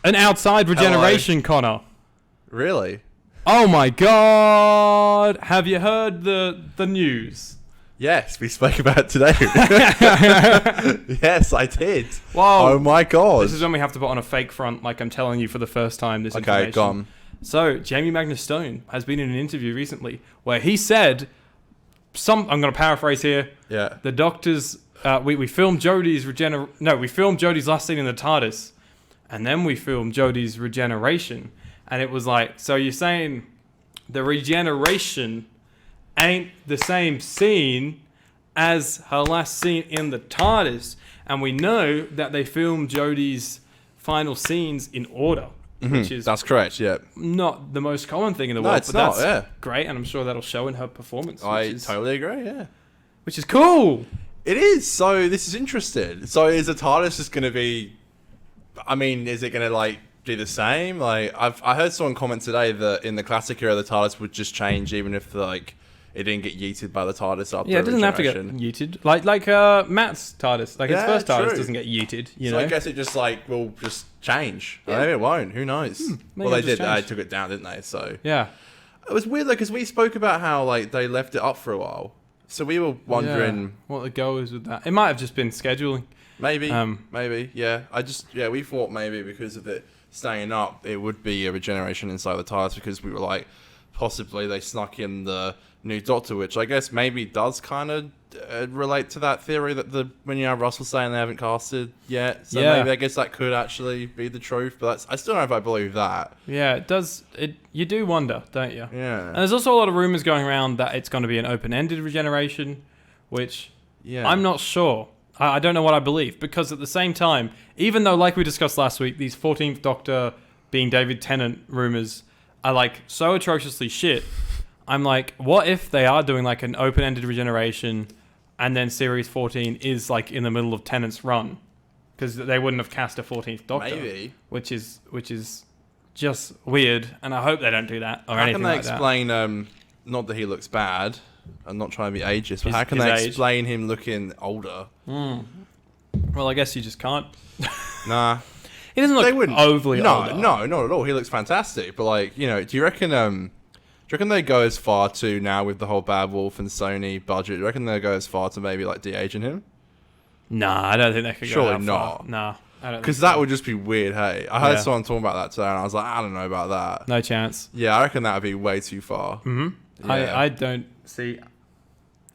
An outside regeneration, Connor. Really? Oh my god! Have you heard the news? Yes, we spoke about it today. Yes, I did. Whoa. Oh my god. This is when we have to put on a fake front, like I'm telling you for the first time this Okay, information. go on. So, Jamie Magnus Stone has been in an interview recently where he said, I'm going to paraphrase here. Yeah. The doctors, we filmed Jodie's we filmed Jodie's last scene in the TARDIS, and then we filmed Jodie's regeneration. And it was like, so you're saying the regeneration ain't the same scene as her last scene in the TARDIS. And we know that they filmed Jodie's final scenes in order. Which is That's correct, yeah. not the most common thing in the world, it's but not, that's yeah. great, and I'm sure that'll show in her performance. I totally agree, yeah. Which is cool. It is. So this is interesting. So is the TARDIS just going to be... I mean, is it going to, like, be the same? Like, I heard someone comment today that in the classic era, the TARDIS would just change even if, like, it didn't get yeeted by the TARDIS after Yeah, it doesn't have to get yeeted. Like Matt's TARDIS. Like, his first TARDIS true. doesn't get yeeted, you So know? I guess it just, like, will just change. Yeah. Maybe it won't. Who knows? Well, they did. They change. took it down, didn't they? So Yeah. it was weird, like, because we spoke about how, like, they left it up for a while. So we were wondering... what the go is with that. It might have just been scheduling. Maybe, yeah. We thought maybe because of it staying up, it would be a regeneration inside the TARDIS because we were like, possibly they snuck in the new Doctor, which I guess maybe does kind of relate to that theory that when you have Russell saying they haven't casted yet. So maybe I guess that could actually be the truth, but I still don't know if I believe that. Yeah, it does. You do wonder, don't you? Yeah. And there's also a lot of rumors going around that it's going to be an open-ended regeneration, which I'm not sure. I don't know what I believe, because at the same time, even though, like we discussed last week, these 14th Doctor being David Tennant rumors are like so atrociously shit, I'm like, what if they are doing like an open-ended regeneration and then Series 14 is like in the middle of Tennant's run? Because they wouldn't have cast a 14th Doctor. Maybe. Which is just weird, and I hope they don't do that or anything like that. How can they explain, not that he looks bad, I'm not trying to be ageist, but how can they explain him looking older? Well, I guess you just can't. Nah. He doesn't look overly older. No, not at all. He looks fantastic. But, like, you know, do you reckon they go as far to now with the whole Bad Wolf and Sony budget? Do you reckon they go as far to maybe, like, de-aging him? Nah, I don't think they could Surely go that not. far. Nah, I don't because that would just be weird, hey? I heard someone talking about that today, and I was like, I don't know about that. No chance. Yeah, I reckon that would be way too far. Mm-hmm. Yeah. I don't see...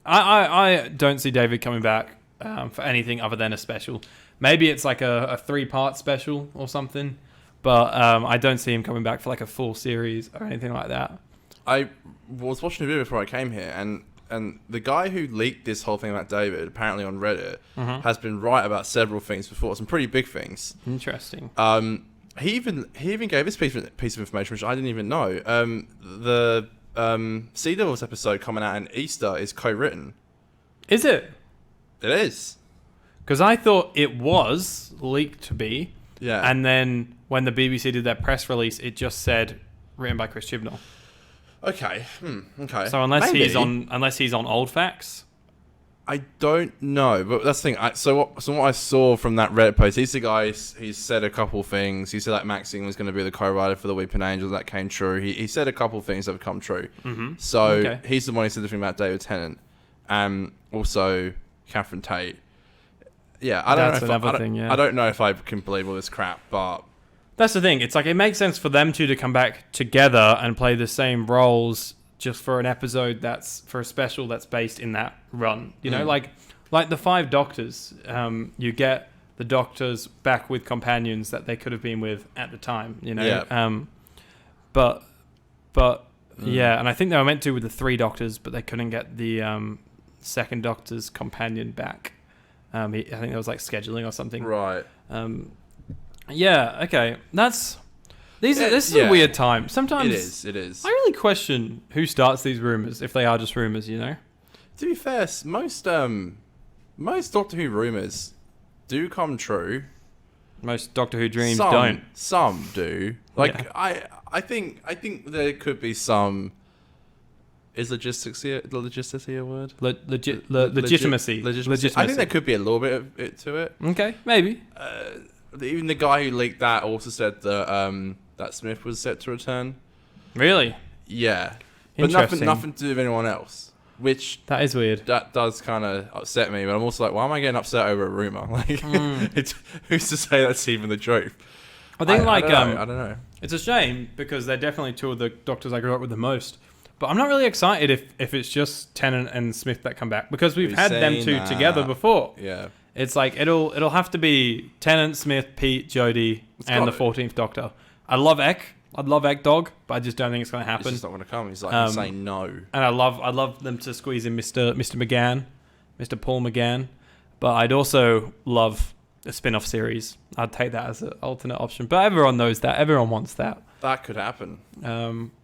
I don't see David coming back for anything other than a special. Maybe it's like a 3-part special or something, but I don't see him coming back for like a full series or anything like that. I was watching a video before I came here, and the guy who leaked this whole thing about David, apparently on Reddit, has been right about several things before, some pretty big things. Interesting. He even gave this piece of information, which I didn't even know. The Sea Devils episode coming out in Easter is co-written. Is it? It is. Because I thought it was leaked to be. Yeah. And then when the BBC did their press release, it just said written by Chris Chibnall. Okay. Okay. So unless he's on Old Facts, I don't know. But that's the thing. So what I saw from that Reddit post, he's the guy. He's said a couple things. He said that Maxine was going to be the co-writer for the Weeping Angels. That came true. He said a couple things that have come true. Mm-hmm. So he's the one who said the thing about David Tennant, and also Catherine Tate. Yeah, I don't know if I can believe all this crap, but that's the thing. It's like it makes sense for them two to come back together and play the same roles just for an episode for a special that's based in that run. You know, like the 5 Doctors. You get the Doctors back with companions that they could have been with at the time. You know, but yeah, and I think they were meant to with the 3 Doctors, but they couldn't get the second Doctor's companion back. I think there was like scheduling or something. Right. Yeah. Okay. This is a weird time. Sometimes it is. I really question who starts these rumors if they are just rumors. You know. To be fair, most Doctor Who rumors do come true. Most Doctor Who dreams don't. Some do. Like I think there could be some. Is legitimacy a word? Legitimacy. I think there could be a little bit of it to it. Okay, maybe. even the guy who leaked that also said that that Smith was set to return. Really? Yeah, but nothing to do with anyone else. Which that is weird. That does kind of upset me, but I'm also like, why am I getting upset over a rumor? Like, who's to say that's even the truth? I think I don't know. It's a shame because they're definitely two of the Doctors I grew up with the most. But I'm not really excited if it's just Tennant and Smith that come back because we've had them two together before. Yeah, it's like it'll have to be Tennant, Smith, Pete, Jodie, and the 14th Doctor. I love Ek. I'd love Egg Dog, but I just don't think it's going to happen. It's just not going to come. He's like saying no. And I love them to squeeze in Mr. McGann, Mr. Paul McGann. But I'd also love a spin-off series. I'd take that as an alternate option. But everyone knows that. Everyone wants that. That could happen.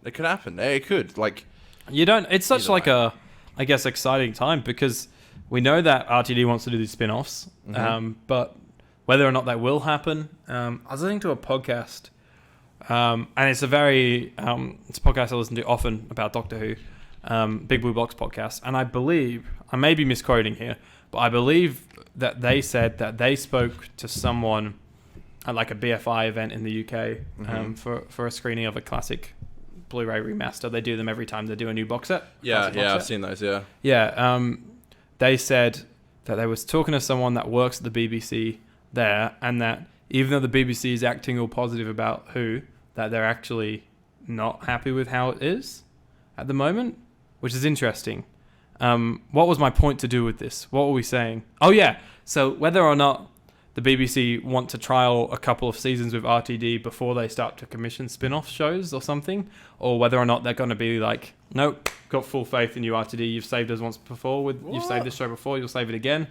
It could happen. It could. Like, you don't. It's such like a, I guess, exciting time because we know that RTD wants to do these spin-offs. But whether or not that will happen, I was listening to a podcast. And it's a very it's a podcast I listen to often about Doctor Who, Big Blue Box podcast. And I believe, I may be misquoting here, but I believe that they said that they spoke to someone at like a BFI event in the UK for a screening of a classic Blu-ray remaster. They do them every time they do a new box set. Yeah, I've seen those. Yeah. They said that they was talking to someone that works at the BBC there, and that even though the BBC is acting all positive about Who, that they're actually not happy with how it is at the moment, which is interesting. What was my point to do with this? What were we saying? Oh, yeah. So whether or not the BBC want to trial a couple of seasons with RTD before they start to commission spin-off shows or something, or whether or not they're going to be like, nope, got full faith in you, RTD. You've saved us once before. You've saved this show before. You'll save it again.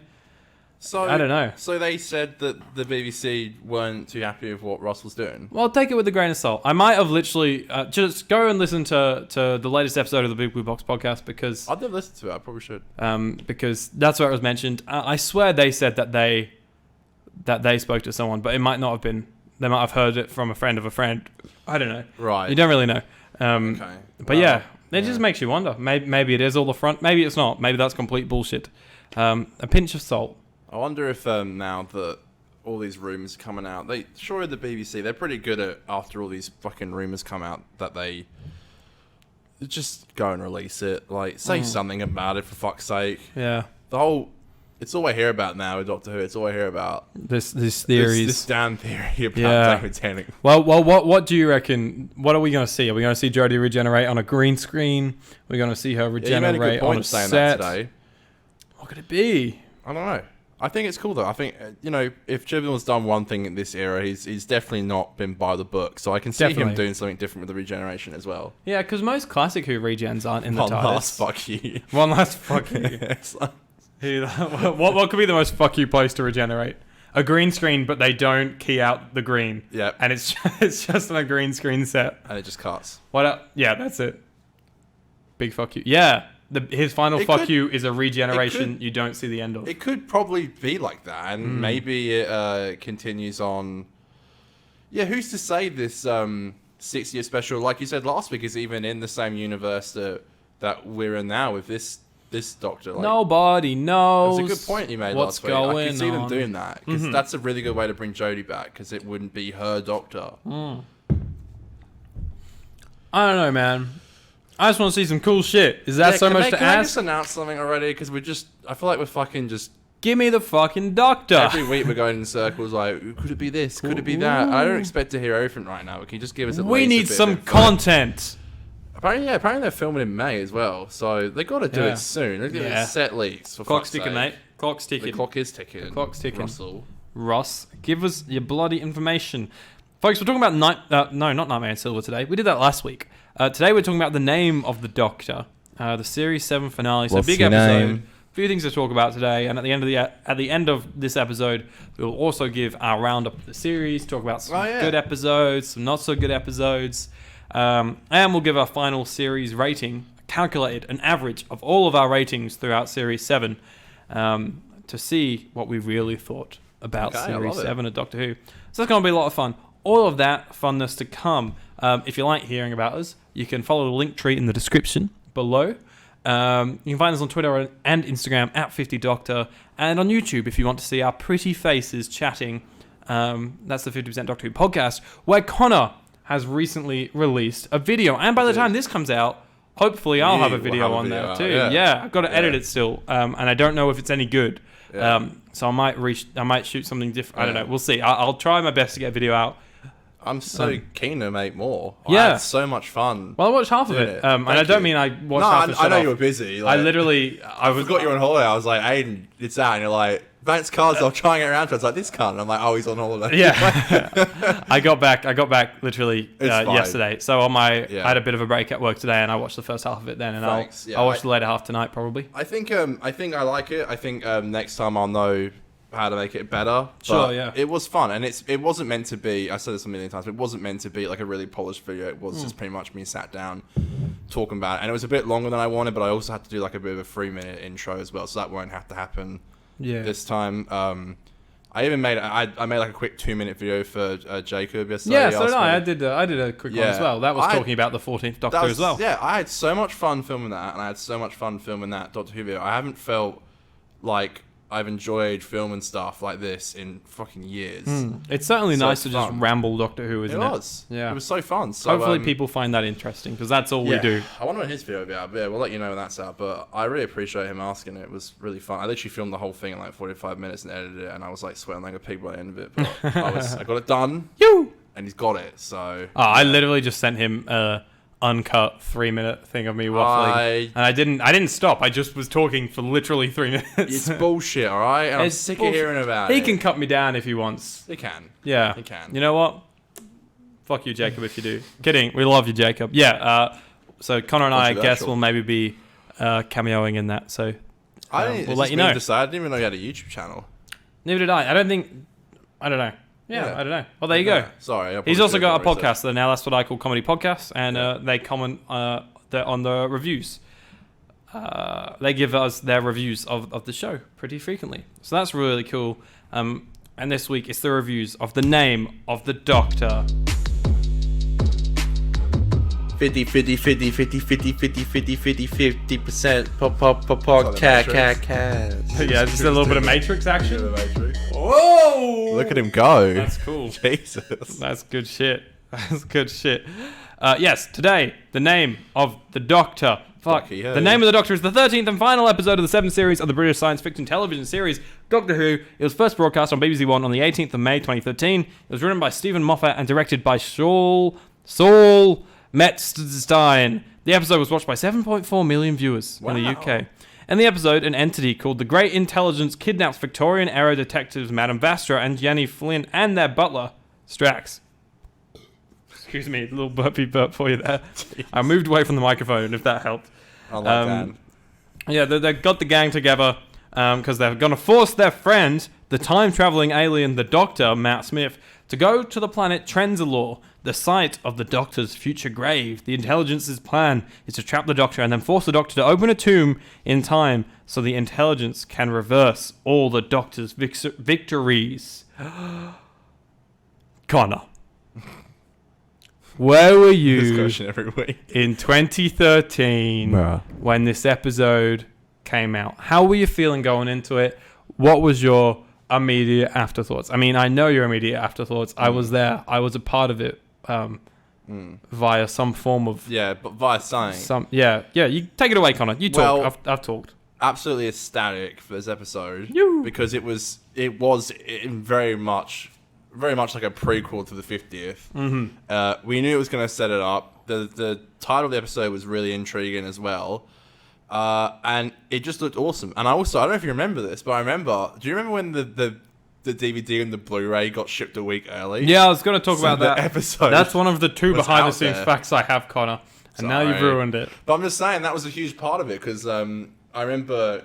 So I don't know. So they said that the BBC weren't too happy with what Russell's doing. Well, take it with a grain of salt. I might have literally just go and listen to the latest episode of the Big Blue Box podcast because I've never listened to it. I probably should. Because that's where it was mentioned. I swear they said that they spoke to someone, but it might not have been. They might have heard it from a friend of a friend. I don't know. Right. You don't really know. Okay. But yeah, it just makes you wonder. Maybe it is all the front. Maybe it's not. Maybe that's complete bullshit. A pinch of salt. I wonder if now that all these rumours are coming out, surely the BBC, they're pretty good at, after all these fucking rumours come out, that they just go and release it. Like, say something about it, for fuck's sake. Yeah. It's all I hear about now with Doctor Who. It's all I hear about. This theories. This damn theory about David Tennant. Well, what do you reckon? What are we going to see? Are we going to see Jodie regenerate on a green screen? Are we going to see her regenerate you made a good point on a saying set? That today. What could it be? I don't know. I think it's cool though. I think if Chibnall's done one thing in this era, he's definitely not been by the book. So I can see him doing something different with the regeneration as well. Yeah, because most classic Who regens aren't in the TARDIS. One last fuck you. One last fuck you. What could be the most fuck you place to regenerate? A green screen, but they don't key out the green. Yeah. And it's just on a green screen set. And it just cuts. Yeah, that's it. Big fuck you. Yeah. His final fuck you is a regeneration you don't see the end of. It could probably be like that, and maybe it continues on. Yeah, who's to say this 6-year special, like you said last week, is even in the same universe that we're in now with this Doctor? Like, nobody knows. It's a good point you made last week. I can see them doing that, because that's a really good way to bring Jodie back, because it wouldn't be her Doctor. I don't know, man. I just want to see some cool shit. Is that so much to ask? Can I just announce something already? Because I feel like we're fucking just... Give me the fucking Doctor. Every week we're going in circles like, could it be this? Could it be that? I don't expect to hear everything right now. But can you just give us We need some content. Apparently they're filming in May as well. So they got to do it soon. They're going to set leaks. Clock's ticking, mate. Clock's ticking. The clock is ticking. The clock's ticking. Ross, give us your bloody information. Folks, we're talking about not Nightmare in Silver today. We did that last week. Today we're talking about the name of the Doctor, the Series 7 finale. So big episode. A few things to talk about today, and at the end of this episode, we'll also give our roundup of the series, talk about some good episodes, some not so good episodes, and we'll give our final series rating, calculated an average of all of our ratings throughout Series 7, to see what we really thought about Series 7 of Doctor Who. So that's going to be a lot of fun. All of that funness to come. If you like hearing about us, you can follow the Linktree in the description below. You can find us on Twitter and Instagram at 50Doctor, and on YouTube if you want to see our pretty faces chatting That's the 50% Doctor Who podcast, where Conor has recently released a video. And by the time this comes out, hopefully I'll have a video on there too. Yeah, I've got to edit it still. And I don't know if it's any good. Yeah. So I might shoot something different. I don't know. We'll see. I'll try my best to get a video out. I'm so keen to make more. Yeah. I had so much fun. Well, I watched half of it. And I don't mean I watched half of it. I know you were busy. Like, I forgot you were on holiday. I was like, Aidan, it's out. And you're like, Vance cards, I'll try and get around to it. It's like, this cunt. And I'm like, oh, he's on holiday. Yeah. I got back literally yesterday. So I had a bit of a break at work today, and I watched the first half of it then. And I'll watch the later half tonight, probably. I think I like it. I think next time I'll know how to make it better. Sure, yeah. It was fun, and it wasn't meant to be, I said this a million times, but it wasn't meant to be like a really polished video. It was just pretty much me sat down talking about it, and it was a bit longer than I wanted, but I also had to do like a bit of a 3-minute intro as well, so that won't have to happen this time. I even made like a quick 2-minute video for Jacob yesterday. Yeah, so did I. I did a quick one as well. That was talking about the 14th Doctor as well. Yeah, I had so much fun filming that, and I had so much fun filming that Doctor Who video. I haven't felt like I've enjoyed filming stuff like this in fucking years. It's certainly nice to just ramble Doctor Who, isn't it? It was. Yeah. It was so fun. So, hopefully people find that interesting, because that's all we do. I wonder when his video will be out. But yeah, we'll let you know when that's out. But I really appreciate him asking. It was really fun. I literally filmed the whole thing in like 45 minutes and edited it, and I was like sweating like a pig by the end of it. But I got it done. And he's got it. So I literally just sent him uncut 3-minute thing of me waffling, and I didn't stop. I just was talking for literally 3 minutes. It's bullshit, all right? And I'm sick of hearing about it. He can cut me down if he wants. He can. Yeah, he can. You know what? Fuck you, Jacob, if you do. Kidding. We love you, Jacob. Yeah. So Conor and I guess will maybe be cameoing in that. So we'll let you know. I didn't even know you had a YouTube channel. Neither did I. I don't know. Yeah, I don't know. Well, there you go. Sorry. He's also got a podcast, though. Now that's what I call comedy podcasts, and they comment on the reviews. They give us their reviews of the show pretty frequently. So that's really cool. And this week, it's the reviews of The Name of the Doctor. 50% cat. Yeah, just a little bit of Matrix action. Whoa! Look at him go. That's cool. Jesus. That's good shit. Yes, today, The Name of the Doctor. The Name of the Doctor is the 13th and final episode of the 7th series of the British science fiction television series Doctor Who. It was first broadcast on BBC One on the 18th of May 2013. It was written by Stephen Moffat and directed by Saul Metzstein. The episode was watched by 7.4 million viewers in the UK. In the episode, an entity called the Great Intelligence kidnaps Victorian-era detectives Madame Vastra and Jenny Flynn and their butler, Strax. Excuse me, a little burpy burp for you there. I moved away from the microphone, if that helped. Yeah, they got the gang together because they're going to force their friend, the time-traveling alien, the Doctor, Matt Smith, to go to the planet Trenzalore, the site of the Doctor's future grave. The Intelligence's plan is to trap the Doctor and then force the Doctor to open a tomb in time so the Intelligence can reverse all the Doctor's victories. Conor, where were you every week. in 2013 when this episode came out? How were you feeling going into it? What was your immediate afterthoughts? I mean, I know your immediate afterthoughts. I was there. I was a part of it via some form of... Yeah, but via something. Yeah, you take it away, Conor. You talk. Well, I've talked. Absolutely ecstatic for this episode because it was very much like a prequel to the 50th. We knew it was going to set it up. The title of the episode was really intriguing as well. And it just looked awesome. And I don't know if you remember this, but do you remember when the DVD and the Blu-ray got shipped a week early? Yeah, I was going to talk about that episode. That's one of the two behind-the-scenes facts I have, Conor. And now you've ruined it. But I'm just saying that was a huge part of it because I remember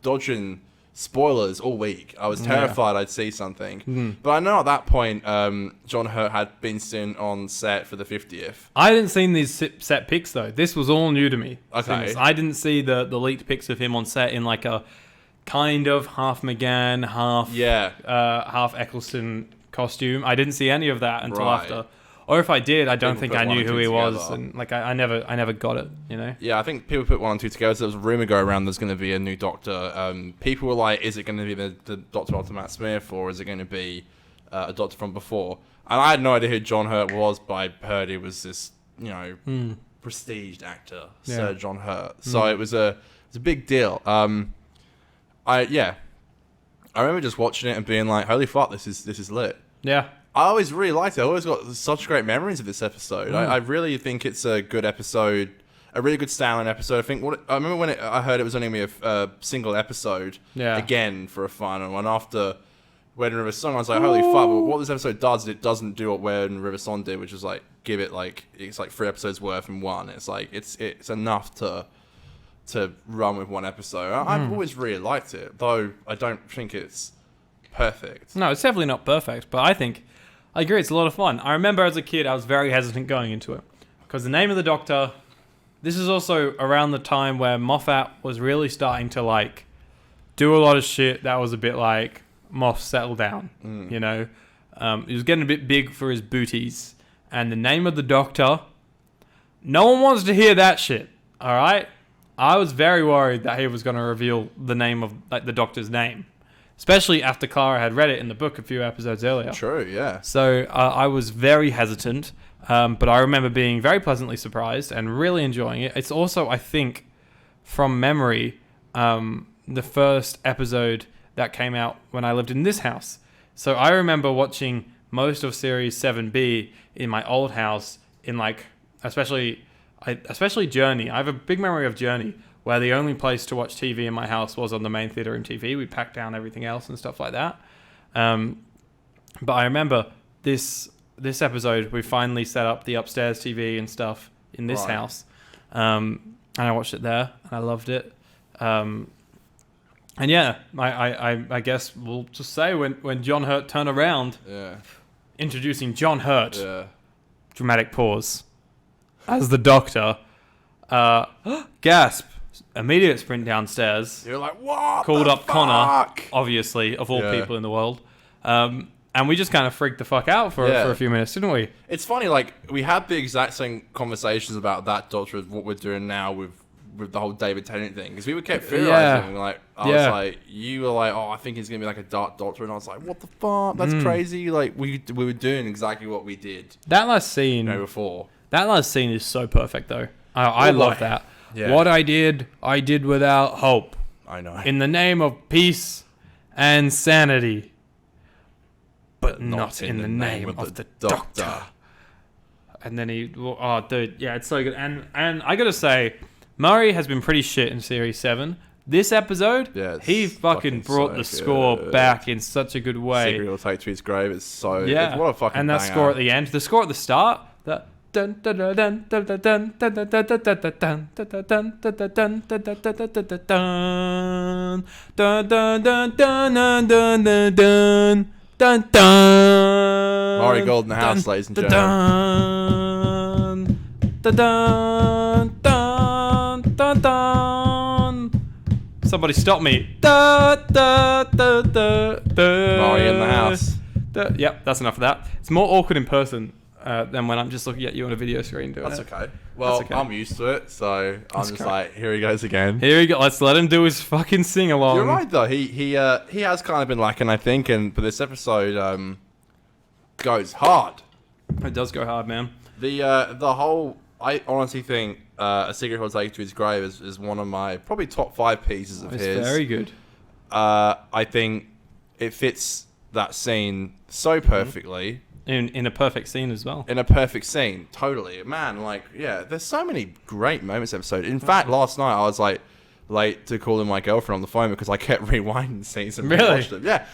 dodging spoilers all week. I was terrified I'd see something. But I know at that point, John Hurt had been seen on set for the 50th. I hadn't seen these set pics, though. This was all new to me. Okay. I didn't see the leaked pics of him on set in like a kind of half McGann, half Eccleston costume. I didn't see any of that until after. Or if I did, I don't think I knew who he was, and like I never got it, you know. Yeah, I think people put 1 and 2 together. So there was a rumor go around there's going to be a new Doctor. People were like, "Is it going to be the Doctor after Matt Smith, or is it going to be a Doctor from before, and I had no idea who John Hurt was, but I heard he was this, prestiged actor, Sir John Hurt. So it was a big deal. I remember just watching it and being like, holy fuck, this is lit. Yeah. I always really liked it. I always got such great memories of this episode. I really think it's a good episode, a really good standalone episode. I remember when I heard it was only going to be a single episode again for a final one. After Wedding River Song, I was like, holy fuck, but what this episode does, it doesn't do what Wedding River Song did, which is like give it like, it's like 3 episodes worth in one. It's like, it's enough to run with one episode. I've always really liked it, though I don't think it's perfect. No, it's definitely not perfect, but I agree, it's a lot of fun. I remember as a kid, I was very hesitant going into it. Because the name of the Doctor, this is also around the time where Moffat was really starting to, like, do a lot of shit that was a bit like, Moff, settle down, you know? He was getting a bit big for his booties. And the name of the Doctor, no one wants to hear that shit, alright? I was very worried that he was going to reveal the name of, like, the Doctor's name. Especially after Clara had read it in the book a few episodes earlier. True, yeah. So I was very hesitant, but I remember being very pleasantly surprised and really enjoying it. It's also, I think, from memory, the first episode that came out when I lived in this house. So I remember watching most of Series 7B in my old house, in like, especially Journey. I have a big memory of Journey, where the only place to watch TV in my house was on the main theater and TV. We packed down everything else and stuff like that. But I remember this episode, we finally set up the upstairs TV and stuff in this house. And I watched it there, and I loved it. And yeah, I guess we'll just say when John Hurt turned around, introducing John Hurt, dramatic pause, as the Doctor, gasp. Immediate sprint downstairs. You're like, what? Called up fuck? Connor, obviously, of all people in the world. And we just kind of freaked the fuck out for a few minutes, didn't we? It's funny, like, we had the exact same conversations about that Doctor as what we're doing now with the whole David Tennant thing. Because we were kept theorizing, like, I was like, you were like, oh, I think he's going to be like a Dark Doctor. And I was like, what the fuck? That's crazy. Like, we were doing exactly what we did. That last scene. Before. That last scene is so perfect, though. I love that. Yeah. What I did without hope. I know. In the name of peace and sanity. But not in the name of the Doctor. And then it's so good. And I gotta say, Murray has been pretty shit in Series 7. This episode, he fucking brought the score back in such a good way. Secret will take to his grave. It's so... Yeah. What a fucking And that banger. score at the end. The score at the start... Dun dun dun dun dun dun dun dun dun dun dun dun dun dun dun dun dun. Murray Gold in the house, ladies and gentlemen. Dun dun dun dun dun. Somebody stop me. Murray in the house. Yep, that's enough of that. It's more awkward in person. Than when I'm just looking at you on a video screen doing That's it. okay. Well, that's okay. I'm used to it, so I'm just like, here he goes again. Here we go. Let's let him do his fucking sing along. You're right though. He has kind of been lacking, I think, but this episode goes hard. It does go hard, man. The whole, I honestly think A Secret He'll Take to His Grave is one of my probably top 5 pieces of his. It's very good. I think it fits that scene so perfectly. In a perfect scene as well. In a perfect scene, totally. Man, like, yeah, there's so many great moments in this episode. In fact, last night I was like late to calling my girlfriend on the phone because I kept rewinding scenes and rewatched them. Yeah,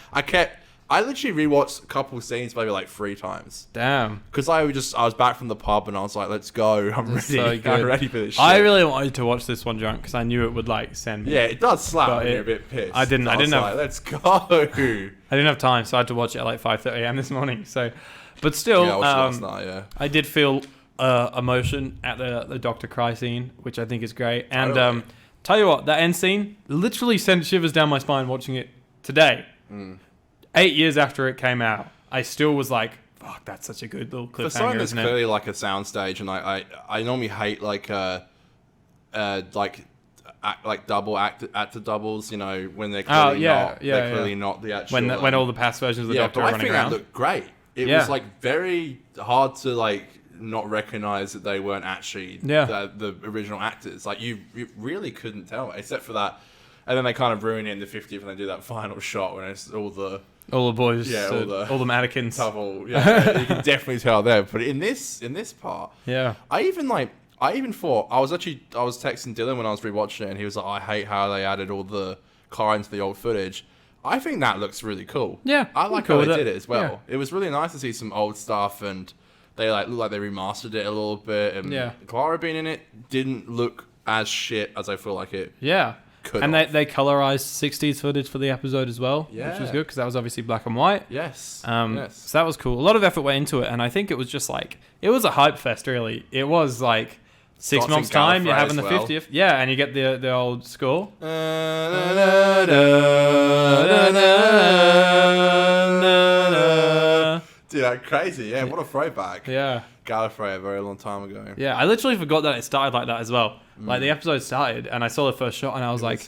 I literally rewatched a couple scenes maybe like 3 times. Damn. Because I was back from the pub and I was like, let's go. I'm ready. So good. I'm ready for this shit. I really wanted to watch this one drunk because I knew it would like send me. Yeah, it does slap when you're a bit pissed. I didn't have, like, let's go. I didn't have time, so I had to watch it at like 5:30 a.m. this morning. So, but still, I watched it last night, I did feel emotion at the Dr. Cry scene, which I think is great. And Totally. tell you what, that end scene literally sent shivers down my spine watching it today. 8 years after it came out, I still was like, fuck, that's such a good little cliffhanger, For something that's isn't it? clearly like a soundstage, and I normally hate like actor doubles. You know, when they're clearly they're clearly not the actual. When all the past versions of the Doctor are running around. I think that looked great. It was like very hard to like not recognize that they weren't actually the original actors. Like you really couldn't tell, except for that. And then they kind of ruin it in the 50th, and they do that final shot when it's all the boys, all the mannequins. Double, yeah, you can definitely tell there. But in this part, I even thought I was texting Dylan when I was rewatching it, and he was like, "I hate how they added all the car into the old footage." I think that looks really cool. Yeah, I like how they did it as well. Yeah. It was really nice to see some old stuff, and they look like they remastered it a little bit. And Clara being in it didn't look as shit as I feel like it. Yeah. And they colorized 60s footage for the episode as well, which was good because that was obviously black and white. Yes. So that was cool. A lot of effort went into it, and I think it was just like it was a hype fest. Really, it was like 6 months' time. You're having the 50th, and you get the old score. Dude, that's crazy. Yeah, what a throwback. Yeah. Gallifrey a very long time ago. Yeah, I literally forgot that it started like that as well. Like the episode started and I saw the first shot and I was like,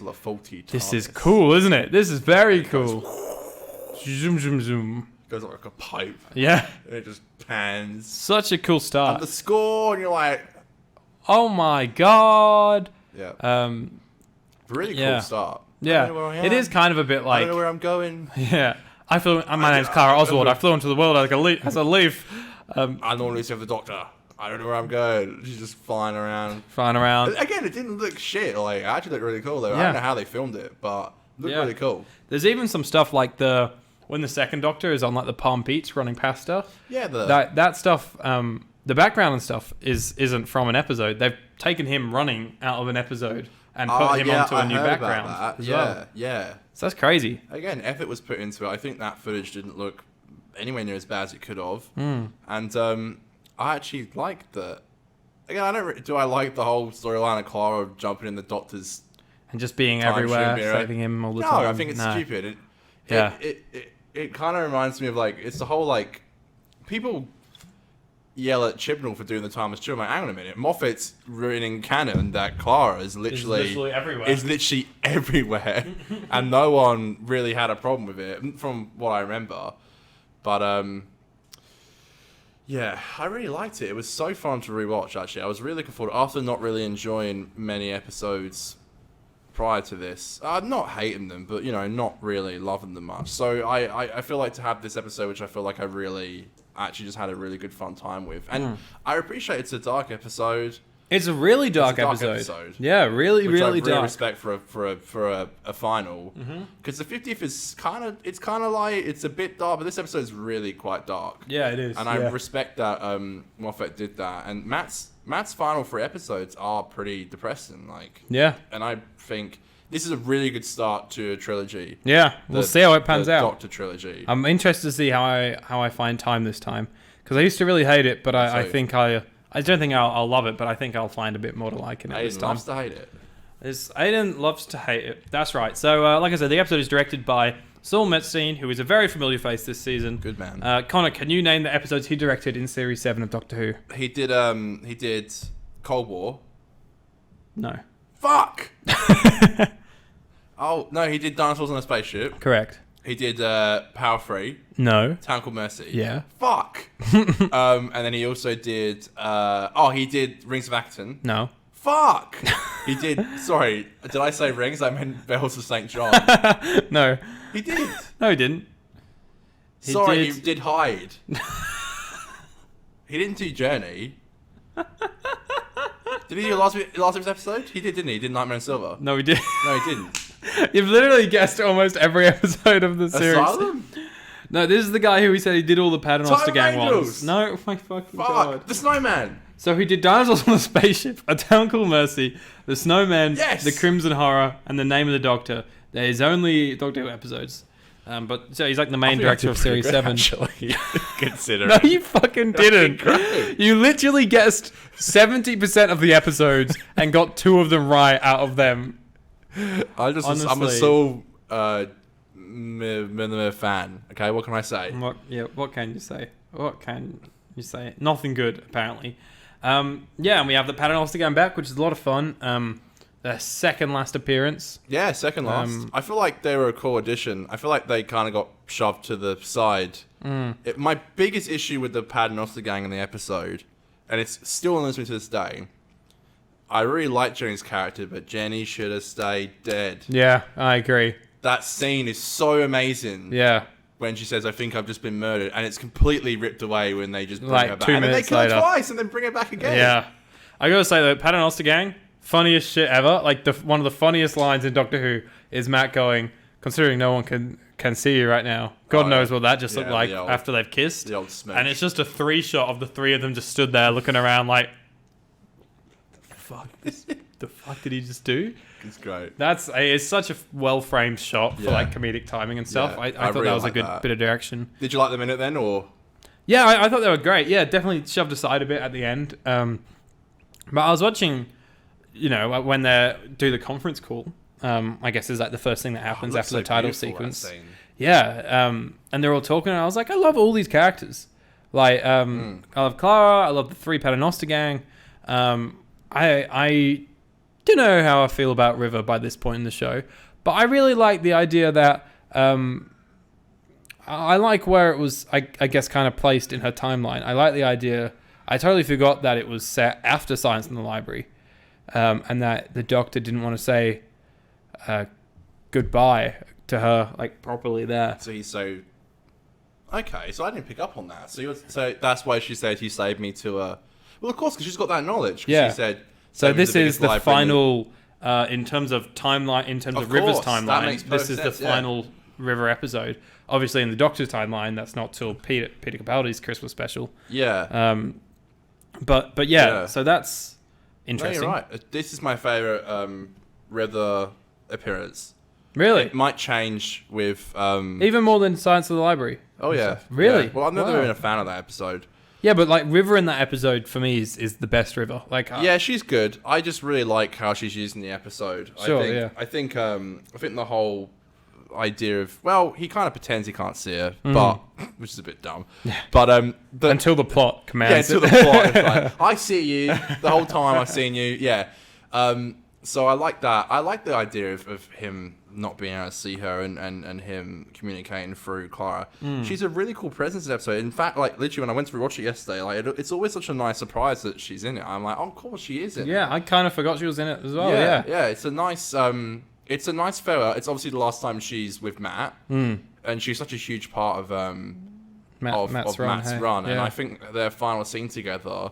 this is cool, isn't it? This is very cool. Zoom, zoom, zoom. Goes like a pipe. Yeah. And it just pans. Such a cool start. And the score, and you're like, oh my god. Yeah. Really cool start. Yeah. It is kind of a bit like, I don't know where I'm going. Yeah. My name's Clara Oswald. I flew into the world as a leaf. I normally serve the Doctor. I don't know where I'm going. She's just flying around. Again, it didn't look shit. Like, it actually looked really cool, though. I don't know how they filmed it, but it looked really cool. There's even some stuff like when the second Doctor is on like the Palm Beach running past stuff. Yeah, that stuff. The background and stuff isn't from an episode. They've taken him running out of an episode and put him onto a new background as well. Yeah. So that's crazy. Again, effort was put into it. I think that footage didn't look anywhere near as bad as it could have. And I actually liked that. Again, do I like the whole storyline of Clara jumping in the Doctor's and just being everywhere, saving him all the time? No, I think it's stupid. It kind of reminds me of like it's the whole like people yell at Chibnall for doing the time as Chibnall. Like, hang on a minute, Moffat's ruining canon that Clara is literally everywhere, and no one really had a problem with it from what I remember. But yeah, I really liked it. It was so fun to rewatch. Actually, I was really looking forward after not really enjoying many episodes prior to this. Not hating them, but not really loving them much. So I feel like to have this episode, which I feel like I really actually just had a really good fun time with, and I appreciate it's a dark episode. It's a really dark episode. Yeah, really really dark. Respect for a final, because the 50th is kind of light. It's a bit dark, but this episode is really quite dark. Yeah, it is. And I respect that Moffat did that. And Matt's final 3 episodes are pretty depressing. Like, yeah, and I think this is a really good start to a trilogy. Yeah, we'll see how it pans out. Doctor trilogy. I'm interested to see how I find time this time, because I used to really hate it, but I think I don't think I'll love it, but I think I'll find a bit more to like in it this time. Aidan loves to hate it. Aidan loves to hate it. That's right. So, like I said, the episode is directed by Saul Metzstein, who is a very familiar face this season. Good man. Connor, can you name the episodes he directed in Series 7 of Doctor Who? He did Cold War. No. Fuck! Oh, no, he did Dinosaurs on a Spaceship. Correct. He did Power Free. No. Town Called Mercy. Yeah. Fuck. And then he also did... he did Rings of Acton. No. Fuck. He did... Sorry, did I say Rings? I meant Bells of St. John. No. He did. No, he didn't. He did Hyde. He didn't do Journey. Did he do last week's episode? He did, didn't he? He did Nightmare in Silver. No, he did. No, he didn't. You've literally guessed almost every episode of the series. Asylum? No, this is the guy who he said he did all the Paternoster Gang ones. No, my fucking god. The Snowman. So he did Dinosaurs on a Spaceship, A Town Called Mercy, The Snowman, The Crimson Horror, and The Name of the Doctor. There's only Doctor Who episodes. But so he's like the main director of Series 7. Actually, considering. No, you fucking didn't. You literally guessed 70% of the episodes and got 2 of them right out of them. I'm a Saul fan. Okay, what can I say? What can you say? What can you say? Nothing good, apparently. And we have the Paternoster Gang back, which is a lot of fun. their second last appearance. Yeah, second last. I feel like they were a cool addition. I feel like they kind of got shoved to the side. My biggest issue with the Paternoster gang in the episode, and it's still annoys me to this day, I really like Jenny's character, but Jenny should have stayed dead. Yeah, I agree. That scene is so amazing. Yeah. When she says, I think I've just been murdered, and it's completely ripped away when they just bring Like her back. 2 And then they minutes kill her later. twice and then bring her back again. Yeah. I gotta say, the Paternoster gang, funniest shit ever. Like, one of the funniest lines in Doctor Who is Matt going, considering no one can see you right now. God knows what that just looked like after they've kissed. The old smash. And it's just a 3-shot of the 3 of them just stood there looking around like, the fuck did he just do? It's great. It's such a well-framed shot for like comedic timing and stuff. Yeah, I thought really that was like a good that. bit of direction. Did you like them in it then, or? Yeah, I thought they were great. Yeah, definitely shoved aside a bit at the end. But I was watching, when they do the conference call. I guess is like the first thing that happens after the title sequence. Yeah, and they're all talking, and I was like, I love all these characters. Like, I love Clara. I love the 3 Paternoster gang. I don't know how I feel about River by this point in the show, but I really like the idea that I like where it was, I guess, kind of placed in her timeline. I like the idea. I totally forgot that it was set after Science in the Library, and that the Doctor didn't want to say goodbye to her like properly there. So he's so okay. So I didn't pick up on that. So that's why she said he saved me to well, of course, because she's got that knowledge. Yeah. She said. So this is the final, in terms of timeline, in terms of River's timeline. This is the final River episode. Obviously, in the Doctor's timeline, that's not till Peter Capaldi's Christmas special. Yeah. But yeah, so that's interesting. No, you're right. This is my favorite River appearance. Really? It might change with even more than Science of the Library. Oh yeah. Really? Yeah. Well, I've never been a fan of that episode. Yeah, but like River in that episode for me is the best River. Like yeah, she's good. I just really like how she's used in the episode. Sure, I think the whole idea of he kind of pretends he can't see her, but which is a bit dumb. Yeah. But until the plot commands until the plot is like, I see you the whole time I've seen you. Yeah. So I like that. I like the idea of him not being able to see her and him communicating through Clara. She's a really cool presence in the episode. In fact, like literally when I went to rewatch it yesterday, like it's always such a nice surprise that she's in it. I'm like, oh, of course she is in it. Yeah, I kind of forgot she was in it as well. Yeah. It's a nice farewell. It's obviously the last time she's with Matt, and she's such a huge part of Matt's run. And I think their final scene together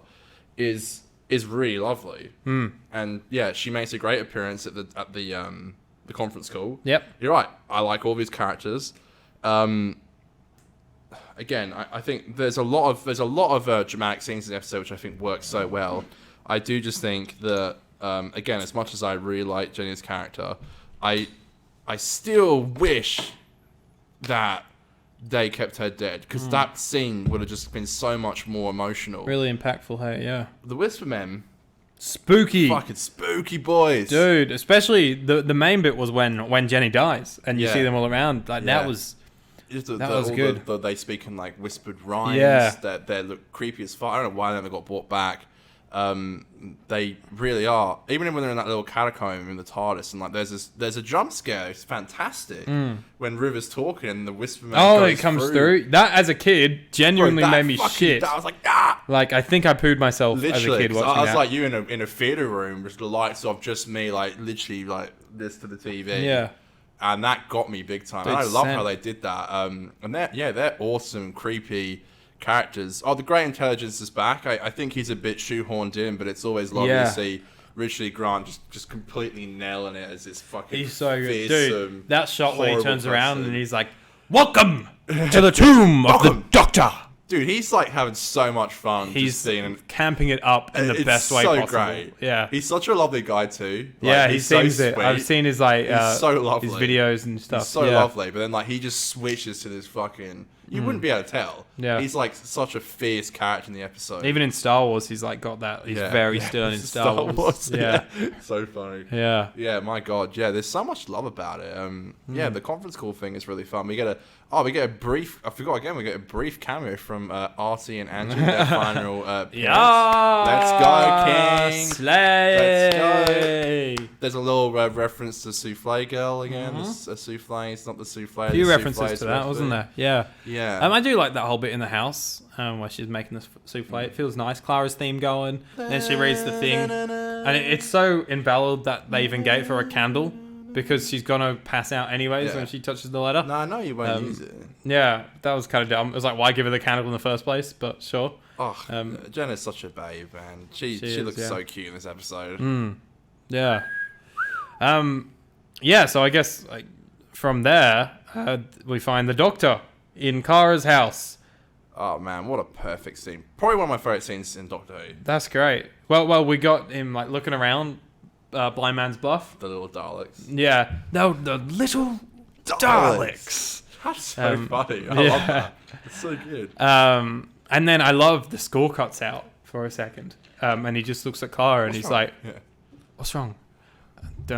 is really lovely. And yeah, she makes a great appearance at the conference call. Yep. You're right. I like all these characters. Again, I think there's a lot of dramatic scenes in the episode which I think work so well. I do just think that again, as much as I really like Jenny's character, I still wish that they kept her dead, because that scene would have just been so much more emotional. Really impactful, hey, yeah. The Whispermen. Spooky. Fucking spooky boys. Dude, especially the main bit was when Jenny dies and you see them all around. Like that was good. They speak in like whispered rhymes. Yeah. They look creepy as fuck. I don't know why they never got brought back. They really are. Even when they're in that little catacomb in the TARDIS, and like there's a jump scare. It's fantastic when River's talking and the Whisperman. Oh, it comes through. That as a kid genuinely made me shit. I was like, ah! Like I think I pooed myself literally, as a kid watching I was that. like you in a theater room with the lights off, just me, like literally like this to the TV. Yeah. And that got me big time. And I love how they did that. And they're awesome, creepy characters. Oh, the Great Intelligence is back. I think he's a bit shoehorned in, but it's always lovely to see Richard E. Grant just completely nailing it as this fucking he's so good. fearsome, Dude, that shot where he turns around and he's like, "Welcome to the tomb of the Doctor." Dude, he's like having so much fun. He's camping it up in the best way possible. Great. Yeah, he's such a lovely guy too. Like, yeah, he seems so it. I've seen his he's so lovely. his videos and stuff. He's so lovely, but then like he just switches to this fucking. You wouldn't be able to tell. Yeah, he's like such a fierce character in the episode. Even in Star Wars, he's like got that. He's very stern in Star Wars. Yeah, so funny. Yeah, my god. Yeah, there's so much love about it. Yeah, the conference call thing is really fun. We get a brief. I forgot again. We get a brief cameo from Artie and Andrew. Their final. Yeah, let's go, King. Slay. Let's go. There's a little reference to Souffle Girl again. A souffle. It's not the souffle. A few references to that, wasn't there? Yeah. Yeah. I do like that whole bit in the house where she's making this souffle. It feels nice. Clara's theme going. Then she reads the thing. And it's so embellowed that they even gave her a candle because she's going to pass out anyways when she touches the letter. No, I know you won't use it. Yeah, that was kind of dumb. It was like, why give her the candle in the first place? But sure. Oh, Jenna's such a babe, man. She looks so cute in this episode. Yeah. Yeah, so I guess like from there, we find the Doctor in Kara's house. Oh, man, what a perfect scene. Probably one of my favourite scenes in Doctor Who. That's great. Well, we got him like looking around Blind Man's Bluff. The little Daleks. Yeah. No, the little Daleks. That's so funny. I love that. It's so good. And then I love the score cuts out for a second. And he just looks at Clara and he's like, what's wrong? Dude,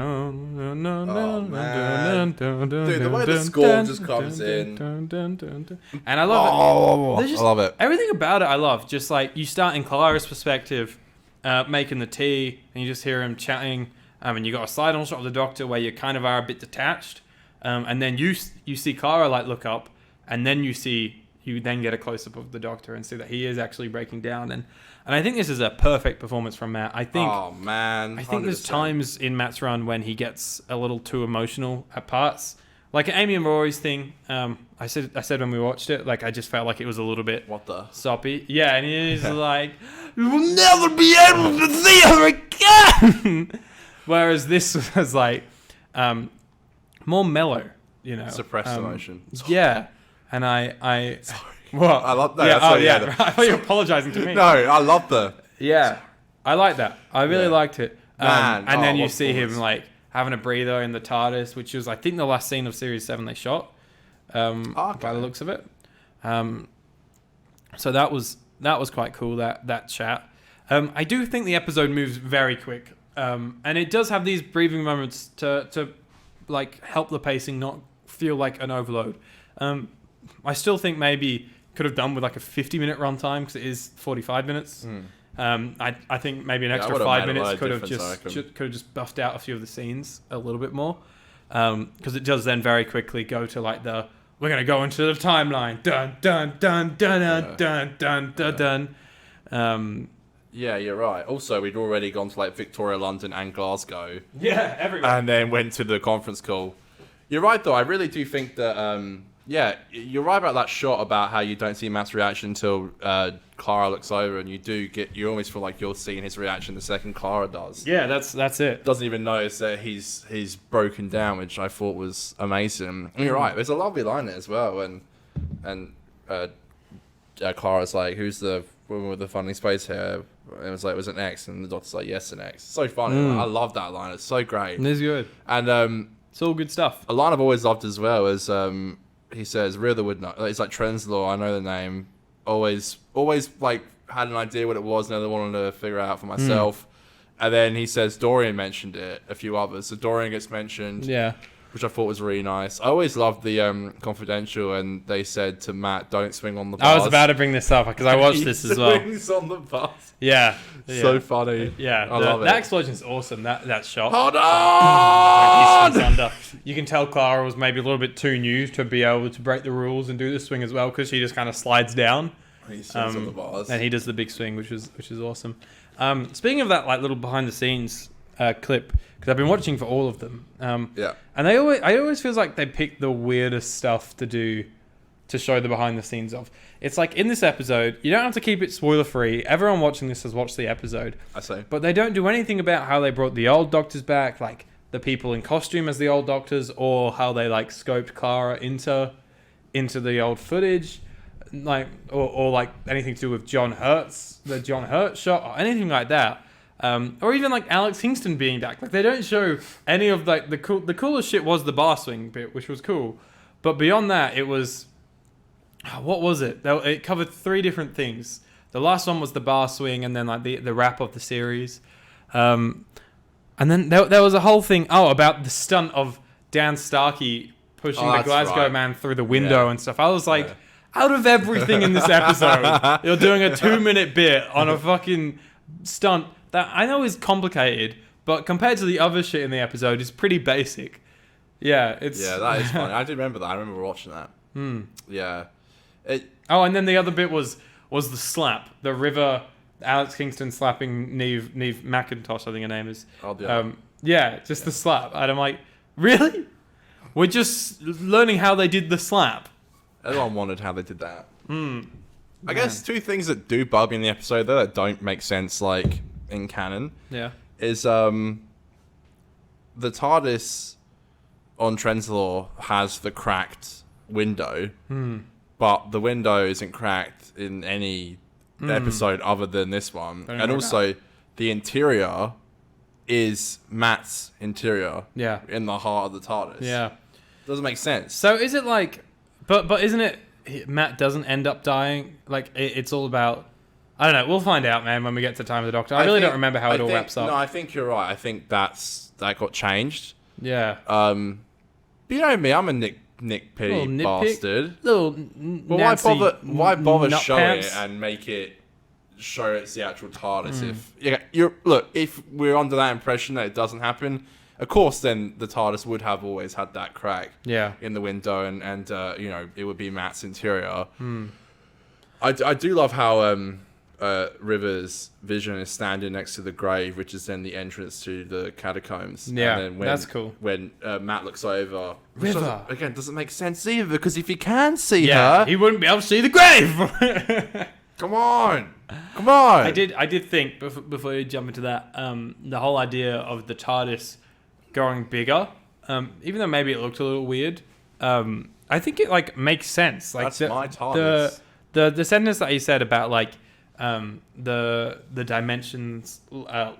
the way the score just comes in. And I love it. I love it. Everything about it I love. Just like you start in Clara's perspective, making the tea, and you just hear him chatting. And you got a side-on shot of the Doctor where you kind of are a bit detached. And then you see Clara like look up, and then you then get a close-up of the Doctor and see that he is actually breaking down. And I think this is a perfect performance from Matt. I think there's times in Matt's run when he gets a little too emotional at parts. Like Amy and Rory's thing, I said when we watched it, like I just felt like it was a little bit soppy. Yeah, and he's like, "You will never be able to see her again." Whereas this was like more mellow, you know, suppressed emotion. Yeah, and I sorry. What? I love that. Yeah. I thought you were apologizing to me. No, I love the. Yeah, I like that. I really liked it. Man, and then you see him like having a breather in the TARDIS, which was I think the last scene of Series 7 they shot. By the looks of it. So that was quite cool. That chat. I do think the episode moves very quick. And it does have these breathing moments to like help the pacing not feel like an overload. I still think maybe could have done with like a 50-minute runtime because it is 45 minutes. I think maybe an extra 5 minutes could have just buffed out a few of the scenes a little bit more because it does then very quickly go to like we're gonna go into the timeline dun dun dun dun dun dun dun dun. Yeah, you're right. Also, we'd already gone to like Victoria, London, and Glasgow. Yeah, everywhere. And then went to the conference call. You're right, though. I really do think that. Yeah, you're right about that shot about how you don't see Matt's reaction until Clara looks over, and you almost feel like you're seeing his reaction the second Clara does. Yeah, that's it. Doesn't even notice that he's broken down, which I thought was amazing. And you're right. There's a lovely line there as well, and Clara's like, "Who's the woman with the funny space hair?" And it was like, "Was it an X?" And the Doctor's like, "Yes, an X." So funny. I love that line. It's so great. It is good. And it's all good stuff. A line I've always loved as well is he says, "Rear would know." It's like Trenzlaw. I know the name. Always like had an idea what it was, never wanted to figure it out for myself. And then he says Dorian mentioned it, a few others. So Dorian gets mentioned. Yeah. Which I thought was really nice. I always loved the Confidential, and they said to Matt, "Don't swing on the bars." I was about to bring this up because I watched this as well. Swings on the bars. Yeah. So funny. Yeah. I love it. That explosion's awesome. That shot. Hold on! Under. You can tell Clara was maybe a little bit too new to be able to break the rules and do the swing as well because she just kind of slides down. He swings on the bars. And he does the big swing, which is awesome. Speaking of that, like little behind the scenes clip, because I've been watching for all of them. Yeah. And I always feels like they pick the weirdest stuff to do to show the behind the scenes of. It's like in this episode, you don't have to keep it spoiler free. Everyone watching this has watched the episode. I see. But they don't do anything about how they brought the old Doctors back, like the people in costume as the old Doctors, or how they like scoped Clara into the old footage, like or like anything to do with the John Hurt shot, or anything like that. Or even like Alex Hingston being back. Like they don't show any of like the coolest shit was the bar swing bit, which was cool. But beyond that, it was what was it? It covered 3 different things. The last one was the bar swing, and then like the wrap of the series. And then there was a whole thing about the stunt of Dan Starkey pushing the Glasgow man through the window and stuff. I was like, out of everything in this episode, you're doing a 2-minute bit on a fucking stunt that I know is complicated, but compared to the other shit in the episode, it's pretty basic. Yeah, it's... Yeah, that is funny. I did remember that. I remember watching that. Yeah. Oh, and then the other bit was the slap. The River, Alex Kingston slapping Neve McIntosh, I think her name is. Oh, yeah. Yeah, just the slap. And I'm like, really? We're just learning how they did the slap. Everyone wondered how they did that. I guess two things that do bug me in the episode, though, that don't make sense, like, in canon. Yeah. Is, the TARDIS on Trenzalore has the cracked window, but the window isn't cracked in any episode other than this one. And also, the interior is Matt's interior. Yeah. In the heart of the TARDIS. Yeah. Doesn't make sense. So is it like... But isn't it... Matt doesn't end up dying? Like, it's all about... I don't know. We'll find out, man, when we get to Time of the Doctor. I really don't remember how it all wraps up. No, I think you're right. I think that got changed. Yeah. But you know me, I'm a nitpicky bastard. Why bother show it and make it show it's the actual TARDIS? If we're under that impression that it doesn't happen, of course, then the TARDIS would have always had that crack in the window, and it would be Matt's interior. I do love how River's vision is standing next to the grave, which is then the entrance to the catacombs. Yeah, and then that's cool. When Matt looks over, River doesn't make sense either, because if he can see her, he wouldn't be able to see the grave. Come on. I did think before you jump into that, the whole idea of the TARDIS growing bigger, even though maybe it looked a little weird, I think it like makes sense. Like that's my TARDIS. The sentence that he said about like the dimensions